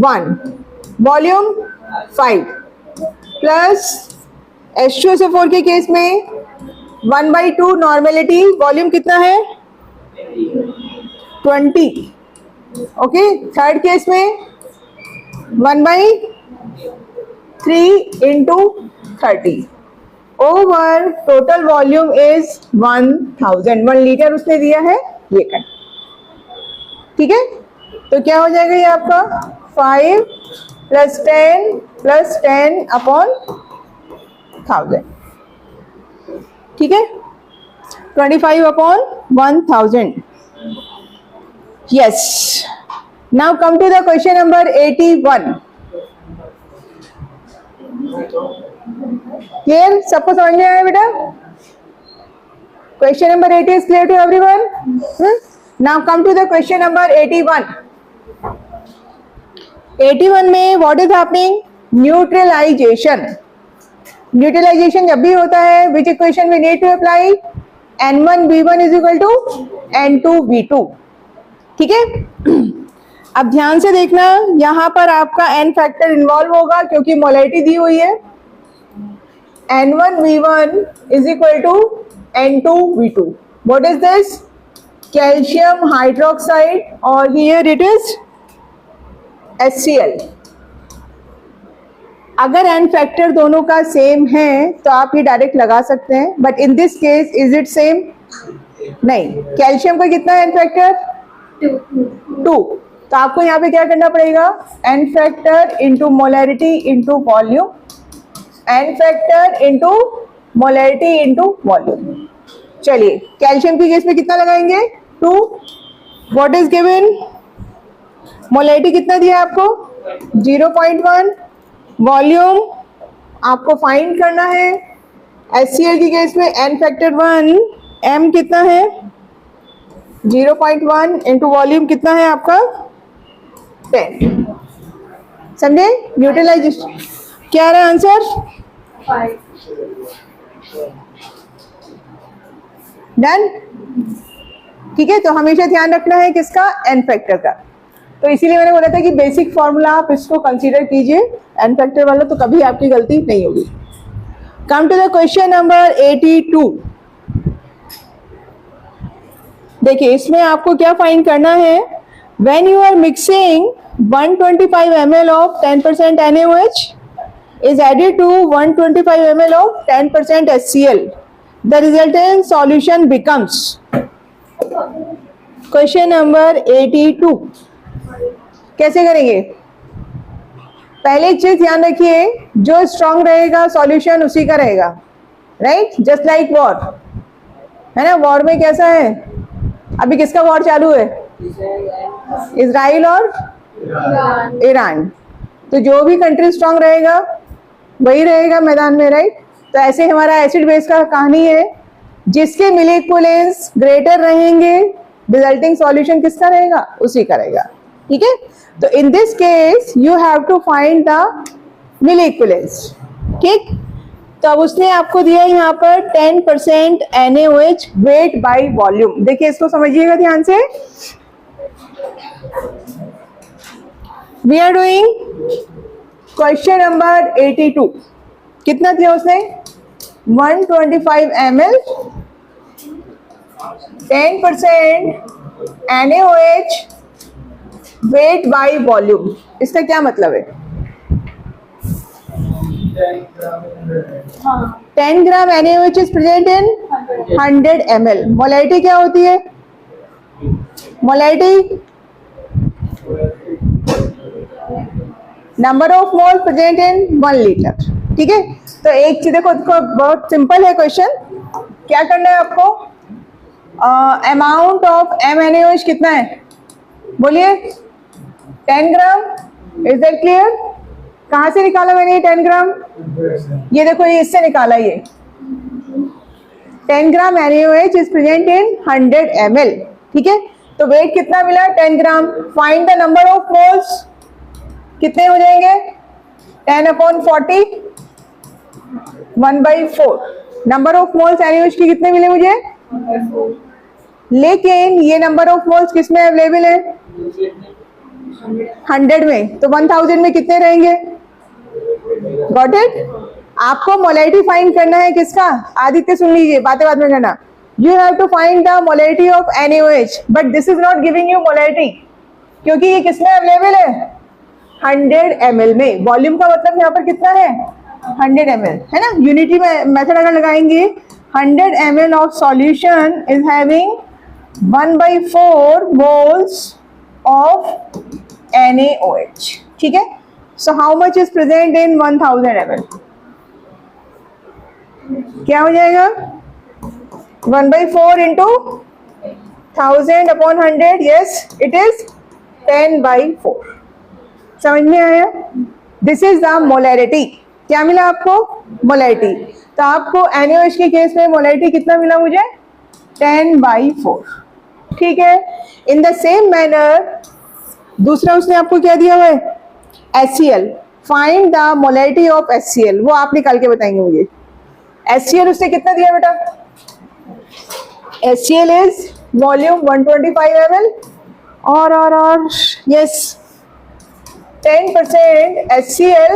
1, वॉल्यूम 5 प्लस H2SO4 के केस में 1/2 नॉर्मेलिटी, वॉल्यूम कितना है 20. ओके थर्ड केस में 1/3 into 30 over total volume is 1000. 1 litre उसने दिया है ये कर, ठीक है. तो क्या हो जाएगा ये आपका 5 + 10 + 10 अपॉन 1000, ठीक है. 25 upon 1000. Yes. Now come to the question number 81. Clear? सबको समझ में आया बेटा? Question number 80 is clear to everyone? Now come to the question number 81. 81 में what is happening? Neutralization. Neutralization जब भी होता है, which equation we need to apply? N1 V1 is equal to N2 V2. ठीक है? अब ध्यान से देखना, यहां पर आपका n फैक्टर इन्वॉल्व होगा क्योंकि मोलैरिटी दी हुई है. N1 V1 is equal to N2 V2. What is this? Calcium hydroxide or here it is HCl. अगर n फैक्टर दोनों का सेम है तो आप ये डायरेक्ट लगा सकते हैं, but in this case is it same? नहीं. कैल्शियम का कितना है n फैक्टर? 2. तो आपको यहाँ पे क्या करना पड़ेगा? n factor into molarity into volume, n factor into molarity into volume. चलिए कैल्शियम की केस में कितना लगाएंगे? 2. What is given? मोलैरिटी कितना दिया आपको? 0.1. वॉल्यूम आपको फाइंड करना है. HCl की केस में n फैक्टर 1, m कितना है? 0.1 इंटू वॉल्यूम कितना है आपका? 10. समझे? न्यूट्रलाइजेशन क्या रहा आंसर? 5. डन. ठीक है, तो हमेशा ध्यान रखना है किसका? n फैक्टर का. तो इसीलिए मैंने बोला था कि बेसिक फॉर्मूला आप इसको कंसीडर कीजिए, n फैक्टर वाला, तो कभी आपकी गलती नहीं होगी. Come to the question number 82. देखिए इसमें आपको क्या फाइंड करना है? When you are mixing 125 ml of 10% NaOH is added to 125 ml of 10% HCl, the resultant solution becomes. Question number 82. कैसे करेंगे? पहले एक चीज ध्यान रखिए, जो स्ट्रांग रहेगा सॉल्यूशन उसी का रहेगा, राइट? जस्ट लाइक वॉर है ना. वॉर में कैसा है? अभी किसका वॉर चालू है? इजराइल और ईरान. तो जो भी कंट्री स्ट्रांग रहेगा वही रहेगा मैदान में, राइट? तो ऐसे हमारा एसिड बेस का कहानी है, जिसके मोलिक्यूलेंस ग्रेटर रहेंगे रिजल्टिंग सॉल्यूशन किसका रहेगा? उसी का रहेगा. ठीक है, तो in this case you have to find the molecules. ठीक, तो अब उसने आपको दिया यहाँ पर 10% NaOH वेट बाय वॉल्यूम. देखिए इसको समझिएगा ध्यान से. We are doing question number 82. कितना दिया उसने? 125 ml 10% NaOH weight by volume. इसका क्या मतलब है? 10 gram NaOH is present in 100 ml. Molarity क्या होती है? Molarity number of mole present in 1 litre. ठीक है, तो एक चीज देखो, बहुत सिंपल है क्वेश्चन. क्या करना है आपको? अमाउंट ऑफ MnAOH कितना है? बोलिए. 10 ग्राम. Is that clear? कहां से निकाला मैंने ये 10 ग्राम? ये देखो, ये इससे निकाला. ये 10 gram NaOH is present in 100 ml. ठीक है, तो वेट कितना मिला? 10 gram. Find the number of moles. कितने हो जाएंगे? 10/40 1/4. नंबर ऑफ मोल्स NaOH की कितने मिले मुझे? 1/4. लेकिन ये नंबर ऑफ मोल्स किस में अवेलेबल है? 100 में. तो 1000 में कितने रहेंगे? Got it? आपको मोलैरिटी फाइंड करना है किसका? आदित्य सुन लीजिए, बातें बाद में करना. You have to find the molarity of NaOH, but this is not giving you molarity, क्योंकि ये किसमें अवेलेबल है? 100 ml में. वॉल्यूम का मतलब यहाँ पर कितना है? 100 ml, है ना. यूनिटी मेथड अगर लगाएंगे, 100 ml of solution is having 1/4 moles of NaOH. ठीक है, so how much is present in 1000 ml? क्या हो जाएगा? 1/4 into 1000 upon 100, yes, it is 10/4. समझ में आया? This is the molarity. क्या मिला आपको? मोलैरिटी. तो आपको NaOH के केस में मोलैरिटी कितना मिला मुझे? 10/4. ठीक है. इन द सेम मैनर दूसरा उसने आपको क्या दिया हुआ है? HCl. Find the molarity of HCl. वो आप निकाल के बताएंगे मुझे. HCl उसने कितना दिया बेटा? HCl is volume 125 ml और yes 10% HCl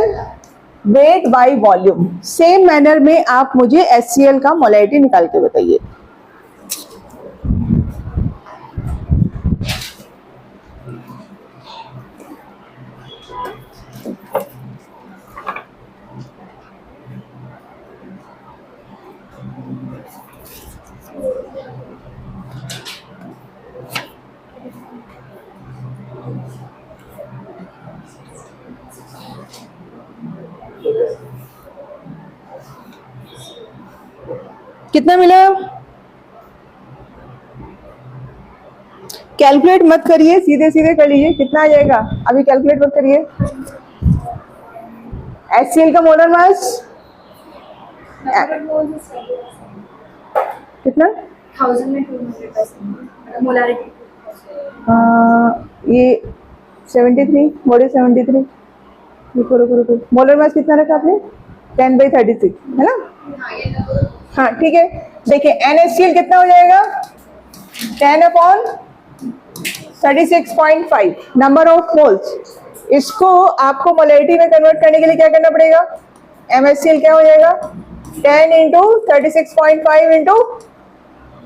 weight by volume. Same manner में आप मुझे HCl का मोलैरिटी निकाल के बताइए. कितना मिला? कैलकुलेट मत करिए, सीधे सीधे कर लीजिए. कितना आ जाएगा? अभी कैलकुलेट मत करिए. HCl का मोलर मास कितना? 1000 में 200% मोलारिटी. ये 73. मोलर 73. रुको. मोलर मास कितना रखा आपने? 10/36 है ना? हाँ ठीक है. देखिए NaCl कितना हो जाएगा? 10/36.5 नंबर ऑफ मोल्स. इसको आपको मोलैरिटी में कन्वर्ट करने के लिए क्या करना पड़ेगा? MHCl क्या हो जाएगा? 10 × 36.5 ×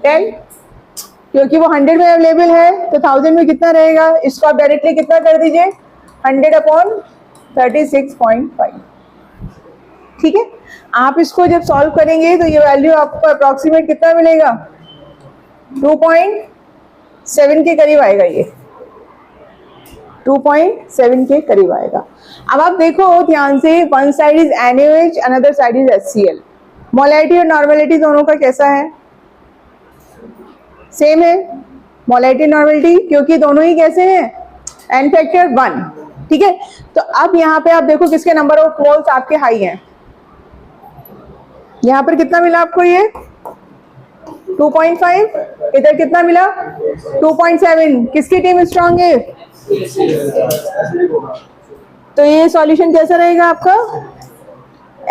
10. क्योंकि वो 100 में अवेलेबल है तो 1000 में कितना रहेगा? इसको आप डायरेक्टली कितना कर दीजिए? 100/36.5. ठीक है. आप इसको जब सॉल्व करेंगे तो ये वैल्यू आपको अप्रोक्सीमेट कितना मिलेगा? 2.7 के करीब आएगा. ये 2.7 के करीब आएगा. अब आप देखो ध्यान से, one side is NaOH, another side is HCl. Molarity और नॉर्मेलिटी दोनों का कैसा है? सेम है. मोलैरिटी नॉर्मेलिटी क्योंकि दोनों ही कैसे हैं? n factor 1. ठीक है. तो अब यहाँ पे आप देखो किसके नंबर ऑफ मोल्स आपके हाई हैं. यहाँ पर कितना मिला आपको? ये 2.5. इधर कितना मिला? 2.7. किसकी टीम स्ट्रांग है? तो ये सॉल्यूशन कैसा रहेगा आपका?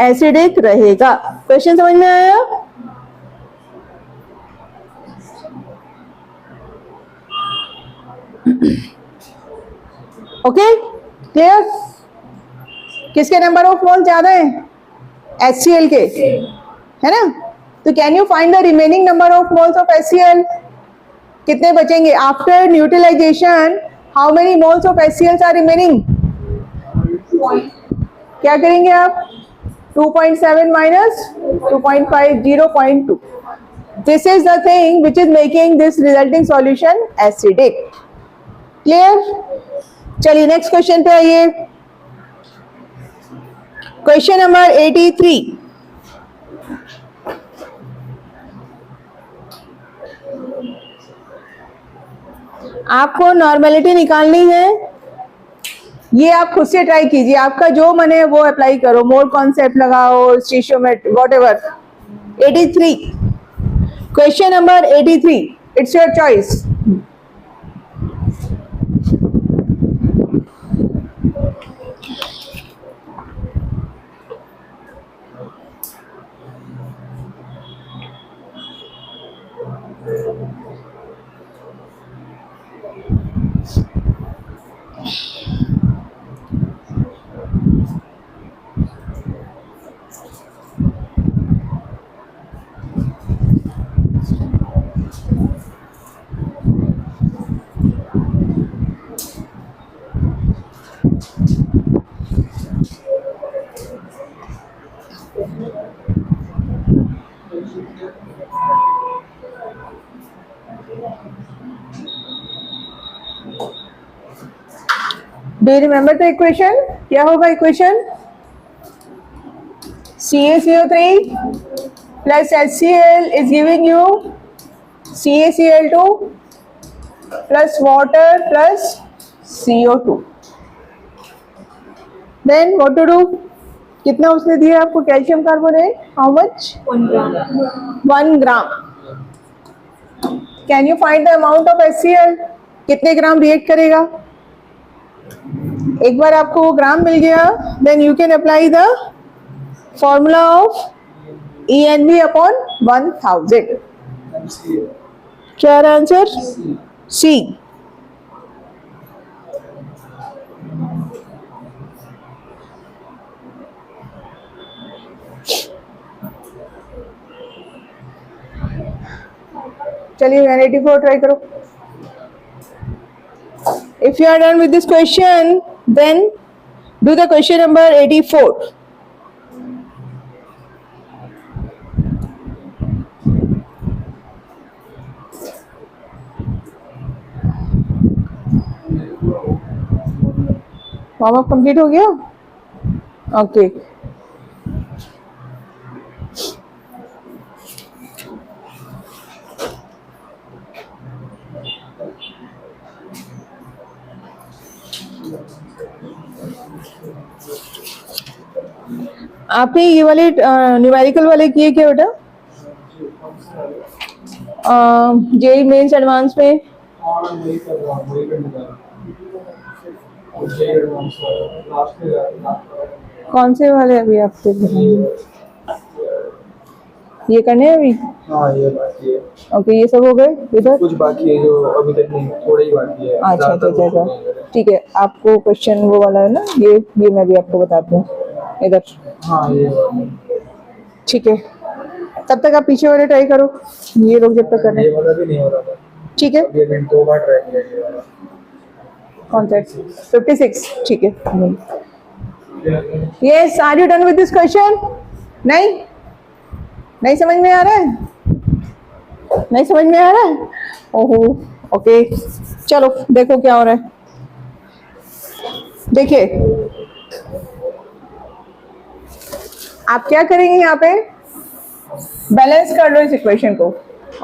एसिडिक रहेगा. क्वेश्चन समझ में आया? Okay clear. किसके नंबर ऑफ मोल ज्यादा है? HCl के, है ना? तो can you find the remaining number of moles of HCl? कितने बचेंगे after neutralisation? How many moles of HCl are remaining? क्या करेंगे आप? 2.7 minus 2.5 0.2. This is the thing which is making this resulting solution acidic. Clear. चलिए नेक्स्ट क्वेश्चन पे आइए. Question number 83. आपको नॉर्मेलिटी निकालनी है. ये आप खुद से ट्राई कीजिए. आपका जो मन है वो अप्लाई करो. मोल कॉन्सेप्ट लगाओ, stoichiometry, whatever. 83. Question number 83. It's your choice. Do you remember the equation? क्या होगा equation? CaCO3 plus HCl is giving you CaCl2 plus water plus CO2. Then what to do? कितना उसने दिया आपको calcium carbonate? How much? 1 gram. 1 gram. Can you find the amount of HCl? कितने ग्राम रिएक्ट करेगा? एक बार आपको वो ग्राम मिल गया, then you can apply the formula of ENV upon 1000. क्या आंसर? सी. चलिए 184 ट्राई करो. If you are done with this question, then do the question number 84. Warm up complete हो गया? ओके. आपने ये वाले न्यूमेरिकल वाले किए क्या बेटा? जेई मेंस एडवांस में कौन से वाले अभी आपके ये करने हैं अभी? हाँ ये बाकी है. ओके, ये सब हो गए इधर? कुछ बाकी है जो अभी तक नहीं, थोड़ा ही बाकी है. अच्छा अच्छा अच्छा अच्छा, ठीक है. आपको क्वेश्चन वो वाला है ना, ये मैं भी आपको बताती हूँ इधर. हाँ ये ठीक है, तब तक आप पीछे वाले ट्राई करो, ये लोग जब तक कर रहे ये हैं. वाला भी नहीं हो रहा था. ठीक है. अभी मैंने 2 बार ट्राई किया ये वाला. कौन सा? 56. ठीक है. Yes, are you done with this question? नहीं नहीं समझ में आ रहा है? नहीं समझ में आ रहा है? ओहो, ओके. चलो देखो क्या हो रहा है. देखिए आप क्या करेंगे, यहाँ पे बैलेंस कर लो इस इक्वेशन को.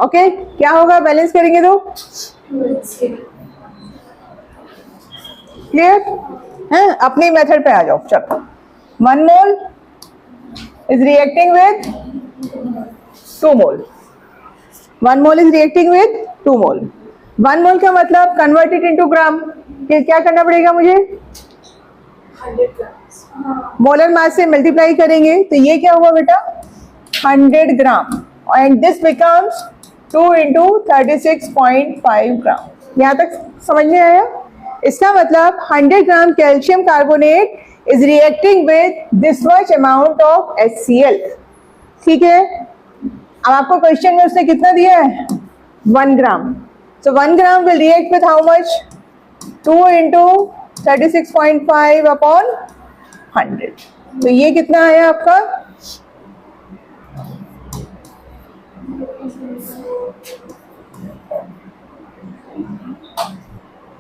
ओके, क्या होगा बैलेंस करेंगे तो? क्लियर है? अपनी मेथड पे आ जाओ. चलो, 1 mole is reacting with 2 mole. 1 mole is reacting with 2 मोल. 1 मोल का मतलब कन्वर्टेड इनटू ग्राम. क्या करना पड़ेगा मुझे? 100 grams. मोलर मास से मल्टीप्लाई करेंगे तो ये क्या हुआ बेटा? 100 ग्राम. एंड दिस बिकम्स 2 into 36.5 ग्राम. यहाँ तक समझ में आया? इसका मतलब 100 ग्राम calcium carbonate is reacting with this much amount of HCl. ठीक है. अब आपको क्वेश्चन में उसने कितना दिया है? 1 gram. So 1 gram will react with how much? 2 into 36.5 upon 100. तो ये कितना आया आपका?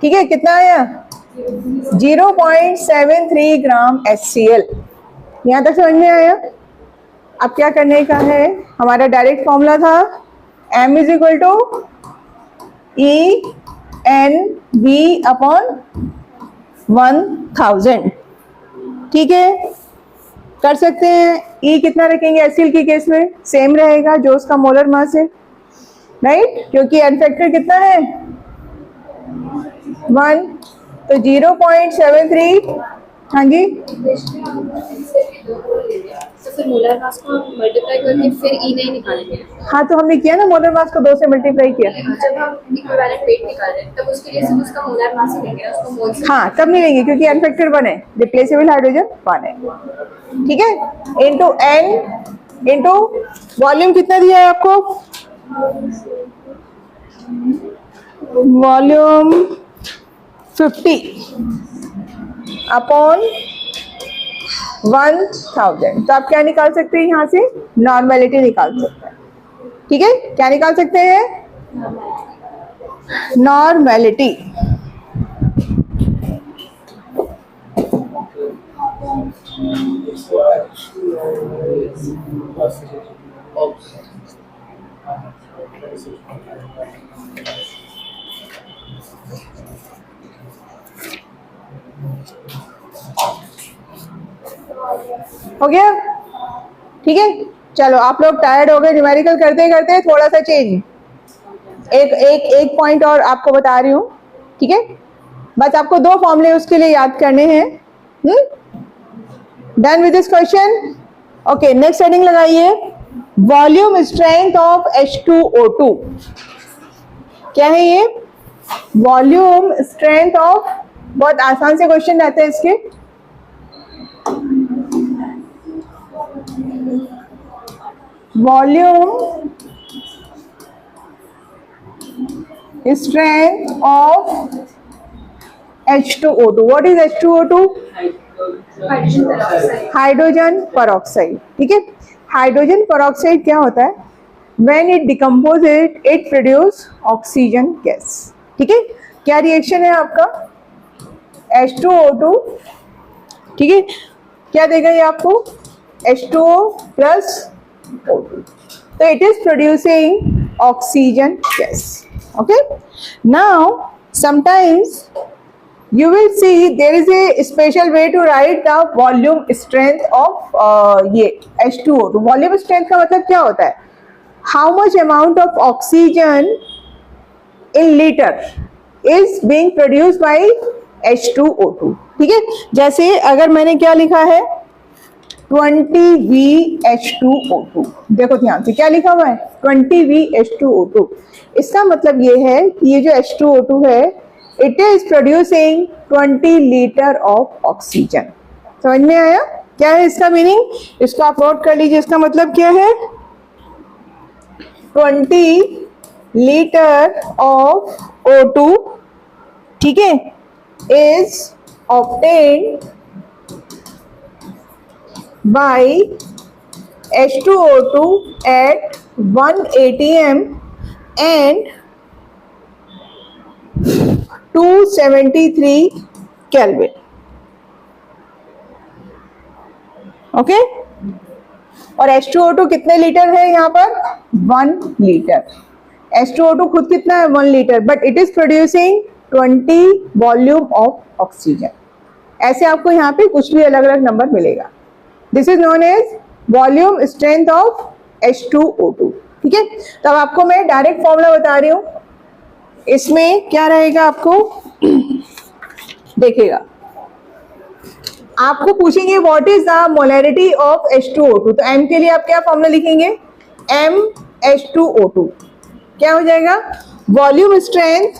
ठीक है, कितना आया? 0.73 ग्राम HCl. यहां तक समझ में आया? अब क्या करने का है? हमारा डायरेक्ट फॉर्मूला था M is equal to ENV upon 1000. ठीक है, कर सकते हैं. E कितना रखेंगे HCl के केस में? सेम रहेगा जो उसका मोलर मास है, राइट? क्योंकि एन फैक्टर कितना है? 1. तो 0.73. हाँ जी, तो फिर मोलर मास को मल्टीप्लाई करके फिर ई नहीं निकालेंगे. हाँ तो हमने किया ना, मोलर मास को 2 से मल्टीप्लाई किया. जब हम इक्विवेलेंट वेट निकाल रहे हैं तब उसके लिए सिर्फ उसका मोलर मास ही लेंगे, उसको मोल से. हाँ तब नहीं लेंगे क्योंकि एन फैक्टर 1 है, रिप्लेसेबल हाइड्रोजन 1 है. ठीक है. इनटू N इनटू वॉल्यूम कितना दिया है आपको? Volume 50 upon 1000. तो आप क्या निकाल सकते हैं यहाँ से? नॉर्मेलिटी निकाल सकते हैं. ठीक है, क्या निकाल सकते हैं? नॉर्मेलिटी. हो गया? ठीक है, चलो आप लोग टायर्ड हो गए न्यूमेरिकल करते करते, थोड़ा सा चेंज, एक पॉइंट और आपको बता रही हूँ, ठीक है? बस आपको 2 फॉर्मूले उसके लिए याद करने हैं। Done with this question? Okay, next heading लगाइए, वॉल्यूम स्ट्रेंथ ऑफ H2O2। क्या है ये? वॉल्यूम स्ट्रेंथ ऑफ, बहुत आसान से क्वेश्चन रहते हैं इसके। Volume strength of H2O2। What is H2O2? Hydrogen peroxide. ठीक है, हाइड्रोजन परऑक्साइड क्या होता है? When it decomposes, it produce oxygen gas. ठीक है, क्या रिएक्शन है आपका? H2O2, ठीक है, क्या देगा ये आपको? H2O plus O2, so it is producing oxygen gas. Okay, now sometimes you will see there is a special way to write the volume strength of ये H2O2। वॉल्यूम स्ट्रेंथ का मतलब क्या होता है? How much amount of oxygen in liter is being produced by H2O2। ठीक है, जैसे अगर मैंने क्या लिखा है 20VH2O2, देखो ध्यान से क्या लिखा हुआ है 20VH2O2। इसका मतलब ये है कि ये जो H2O2 है it is producing 20 litre of oxygen. समझ में आया क्या है इसका मीनिंग? इसको आप नोट कर लीजिए, इसका मतलब क्या है? 20 लीटर ऑफ O2, ठीक है, is obtained by H2O2 at 1 atm and 273 Kelvin। Okay, और H2O2 कितने लीटर है यहाँ पर? 1 लीटर। H2O2 खुद कितना है? 1 litre, but it is producing 20 volume of oxygen. ऐसे आपको यहाँ पे कुछ भी अलग अलग नंबर मिलेगा। This is known as volume strength of H2O2। ठीक है, तो अब आपको मैं डायरेक्ट फॉर्मूला बता रही हूँ, इसमें क्या रहेगा आपको देखिएगा, आपको पूछेंगे what is the molarity of H2O2। तो M के लिए आप क्या फॉर्मूला लिखेंगे? MH2O2 क्या हो जाएगा? Volume strength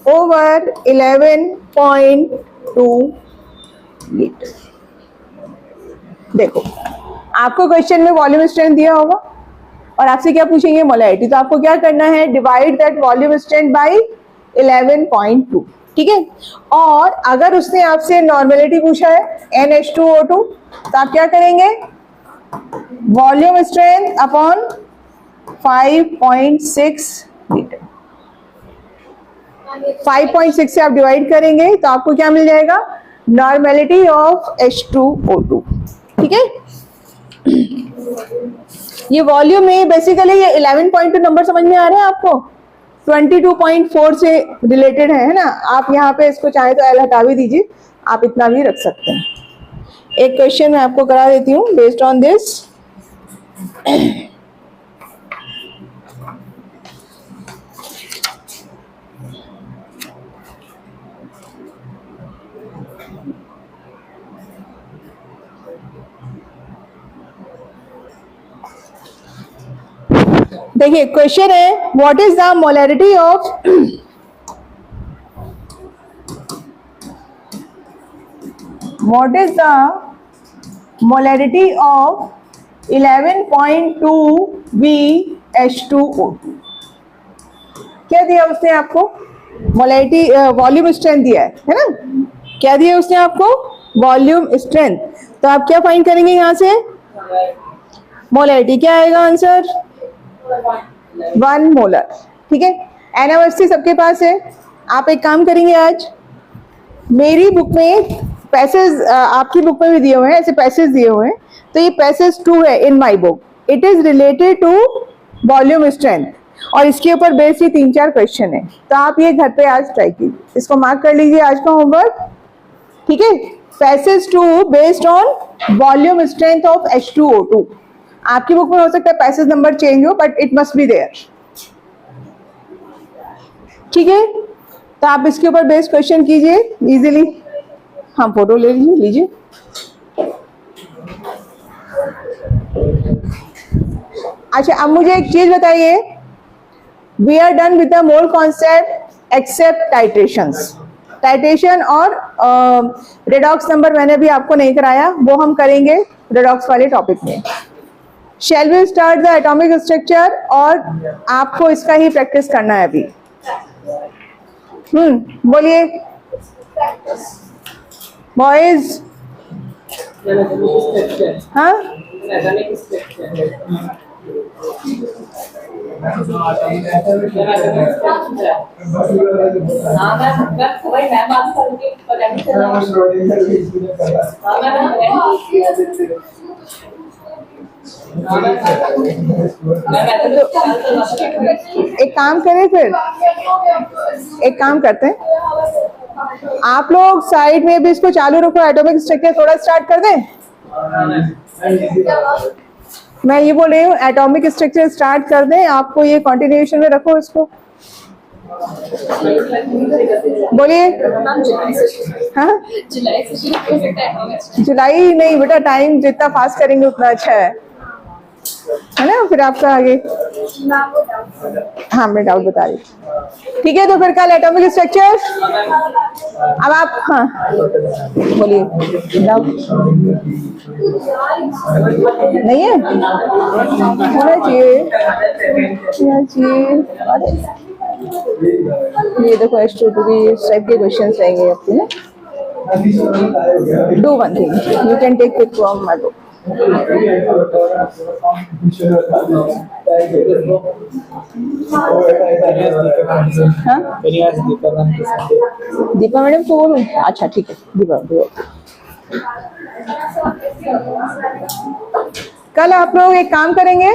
over 11.2 litre. देखो आपको क्वेश्चन में वॉल्यूम स्ट्रेंथ दिया होगा और आपसे क्या पूछेंगे? मोलैरिटी। तो आपको क्या करना है? Divide that volume strength by 11.2। ठीक है, और अगर उसने आपसे नॉर्मेलिटी पूछा है NH2O2 तो आप क्या करेंगे? Volume strength upon 5.6 litre. 5.6 से आप डिवाइड करेंगे तो आपको क्या मिल जाएगा? Normality of H2O2। ठीक है, ये वॉल्यूम में बेसिकली ये 11.2 नंबर समझ में आ रहा है आपको? 22.4 से रिलेटेड है ना? आप यहाँ पे इसको चाहे तो L हटा भी दीजिए, आप इतना भी रख सकते हैं। एक क्वेश्चन मैं आपको करा देती हूँ बेस्ड ऑन दिस। देखिए क्वेश्चन है what is the molarity of molarity of 11.2 VH2O2। क्या दिया उसने आपको? मोलैरिटी वॉल्यूम स्ट्रेंथ दिया है ना? क्या दिया उसने आपको? Volume strength. तो आप क्या फाइंड करेंगे यहाँ से? मोलैरिटी। क्या आएगा आंसर? 1 मोलर। ठीक है, NaOH सबके पास है। आप एक काम करेंगे, आज मेरी बुक में पैसेज, आपकी बुक में भी दिए हुए हैं ऐसे पैसेज दिए हुए हैं, तो ये पैसेज 2 है in my book. It is related to volume strength, और इसके ऊपर बेस्ड ही 3-4 क्वेश्चन है। तो आप ये घर पे आज ट्राई कीजिए, इसको मार्क कर लीजिए आज का होमवर्क, ठीक है। Passage 2 based on volume strength of H2O2। आपकी बुक में हो सकता है पैसेज नंबर चेंज हो, but it must be there, ठीक है। तो आप इसके ऊपर बेस्ड क्वेश्चन कीजिए इजीली। हाँ, फोटो ले लीजिए। अच्छा, अब मुझे एक चीज बताइए, we are done with the mole concept except titrations. Titration और रेडॉक्स नंबर मैंने भी आपको नहीं कराया, वो हम करेंगे रेडॉक्स वाले टॉपिक में। Shall we start the atomic structure, और आपको इसका ही प्रैक्टिस करना है अभी। बोलिए बॉयज। हाँ, एक काम करें, फिर एक काम करते हैं, आप लोग साइड में भी इसको चालू रखो, एटॉमिक स्ट्रक्चर थोड़ा स्टार्ट कर दें। मैं ये बोल रही हूँ एटॉमिक स्ट्रक्चर स्टार्ट कर दें, आपको ये कंटिन्यूएशन में रखो इसको। बोलिए। हाँ, जुलाई नहीं बेटा, टाइम जितना फास्ट करेंगे उतना अच्छा है ना, फिर आपका आगे। हाँ, मैं डाउट बता रही, ठीक है। तो फिर कल एटॉमिक स्ट्रक्चर। अब आप, हाँ बोलिए। डाउट नहीं है, होना चाहिए, होना चाहिए। ये देखो H2O2 की इस टाइप के क्वेश्चन रहेंगे आपके ना। Do one thing, you can take pick from my book. हाँ, दीपा मैडम को बोलूं? अच्छा ठीक है, दीपा। कल आप लोग एक काम करेंगे,